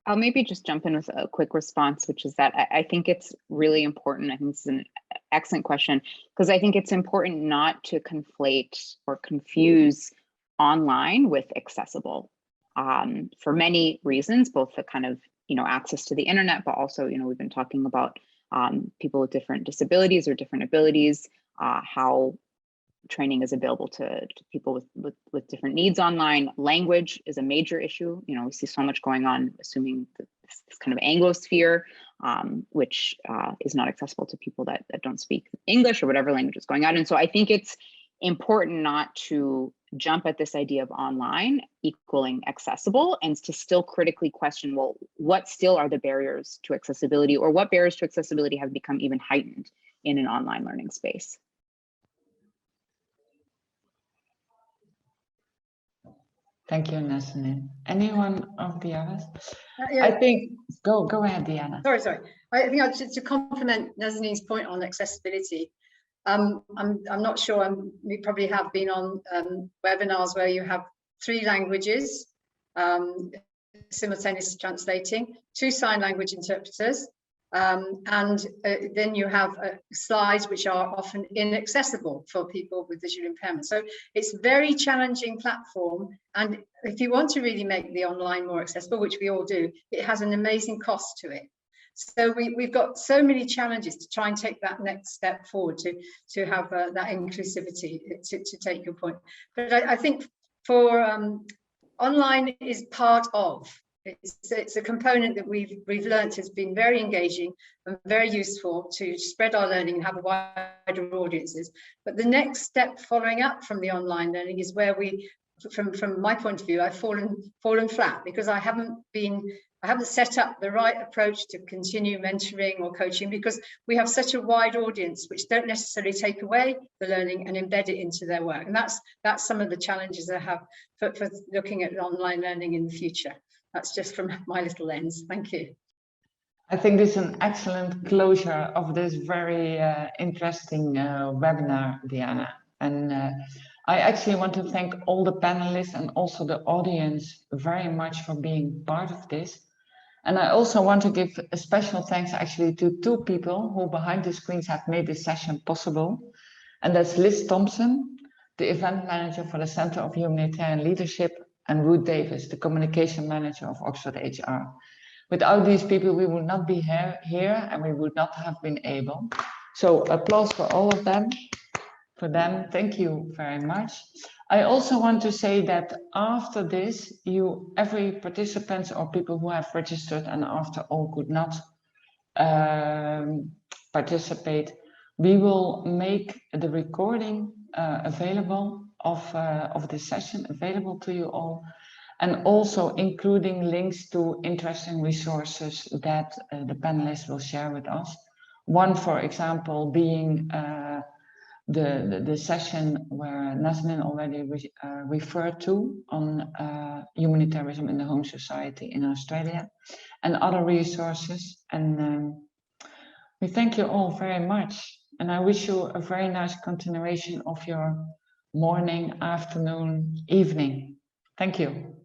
I'll maybe just jump in with a quick response, which is that I think it's really important. I think this is an excellent question, because I think it's important not to conflate or confuse online with accessible for many reasons, both the kind of access to the internet, but also we've been talking about people with different disabilities or different abilities, how training is available to people with different needs online. Language is a major issue. We see so much going on, assuming this kind of Anglosphere, which is not accessible to people that don't speak English or whatever language is going on. And so I think it's important not to jump at this idea of online equaling accessible and to still critically question, well, what still are the barriers to accessibility, or what barriers to accessibility have become even heightened in an online learning space? Thank you, Nazanin. Anyone of the others? Yeah. I think, go ahead, Diana. Sorry. I think to complement Nazanin's point on accessibility, I'm not sure. We probably have been on webinars where you have 3 languages, simultaneous translating, 2 sign language interpreters, and then you have slides which are often inaccessible for people with visual impairment. So it's a very challenging platform, and if you want to really make the online more accessible, which we all do, it has an amazing cost to it. So we've got so many challenges to try and take that next step forward to have that inclusivity, to take your point. But I think for online is part of. It's a component that we've learned has been very engaging and very useful to spread our learning and have a wider audiences. But the next step following up from the online learning is where we, from my point of view, I've fallen flat because I haven't set up the right approach to continue mentoring or coaching, because we have such a wide audience which don't necessarily take away the learning and embed it into their work. And that's some of the challenges I have for looking at online learning in the future. That's just from my little lens. Thank you. I think this is an excellent closure of this very interesting webinar, Diana. And I actually want to thank all the panelists and also the audience very much for being part of this. And I also want to give a special thanks actually to 2 people who behind the screens have made this session possible. And that's Liz Thompson, the event manager for the Center of Humanitarian Leadership, and Ruth Davis, the communication manager of Oxford HR. Without these people, we would not be here and we would not have been able. So applause for all of them. For them, thank you very much. I also want to say that after this, every participant or people who have registered and after all could not participate, we will make the recording available of this session available to you all, and also including links to interesting resources that the panelists will share with us. One, for example, being the session where Nazanin already referred to on humanitarianism in the home society in Australia, and other resources. And we thank you all very much. And I wish you a very nice continuation of your morning, afternoon, evening. Thank you.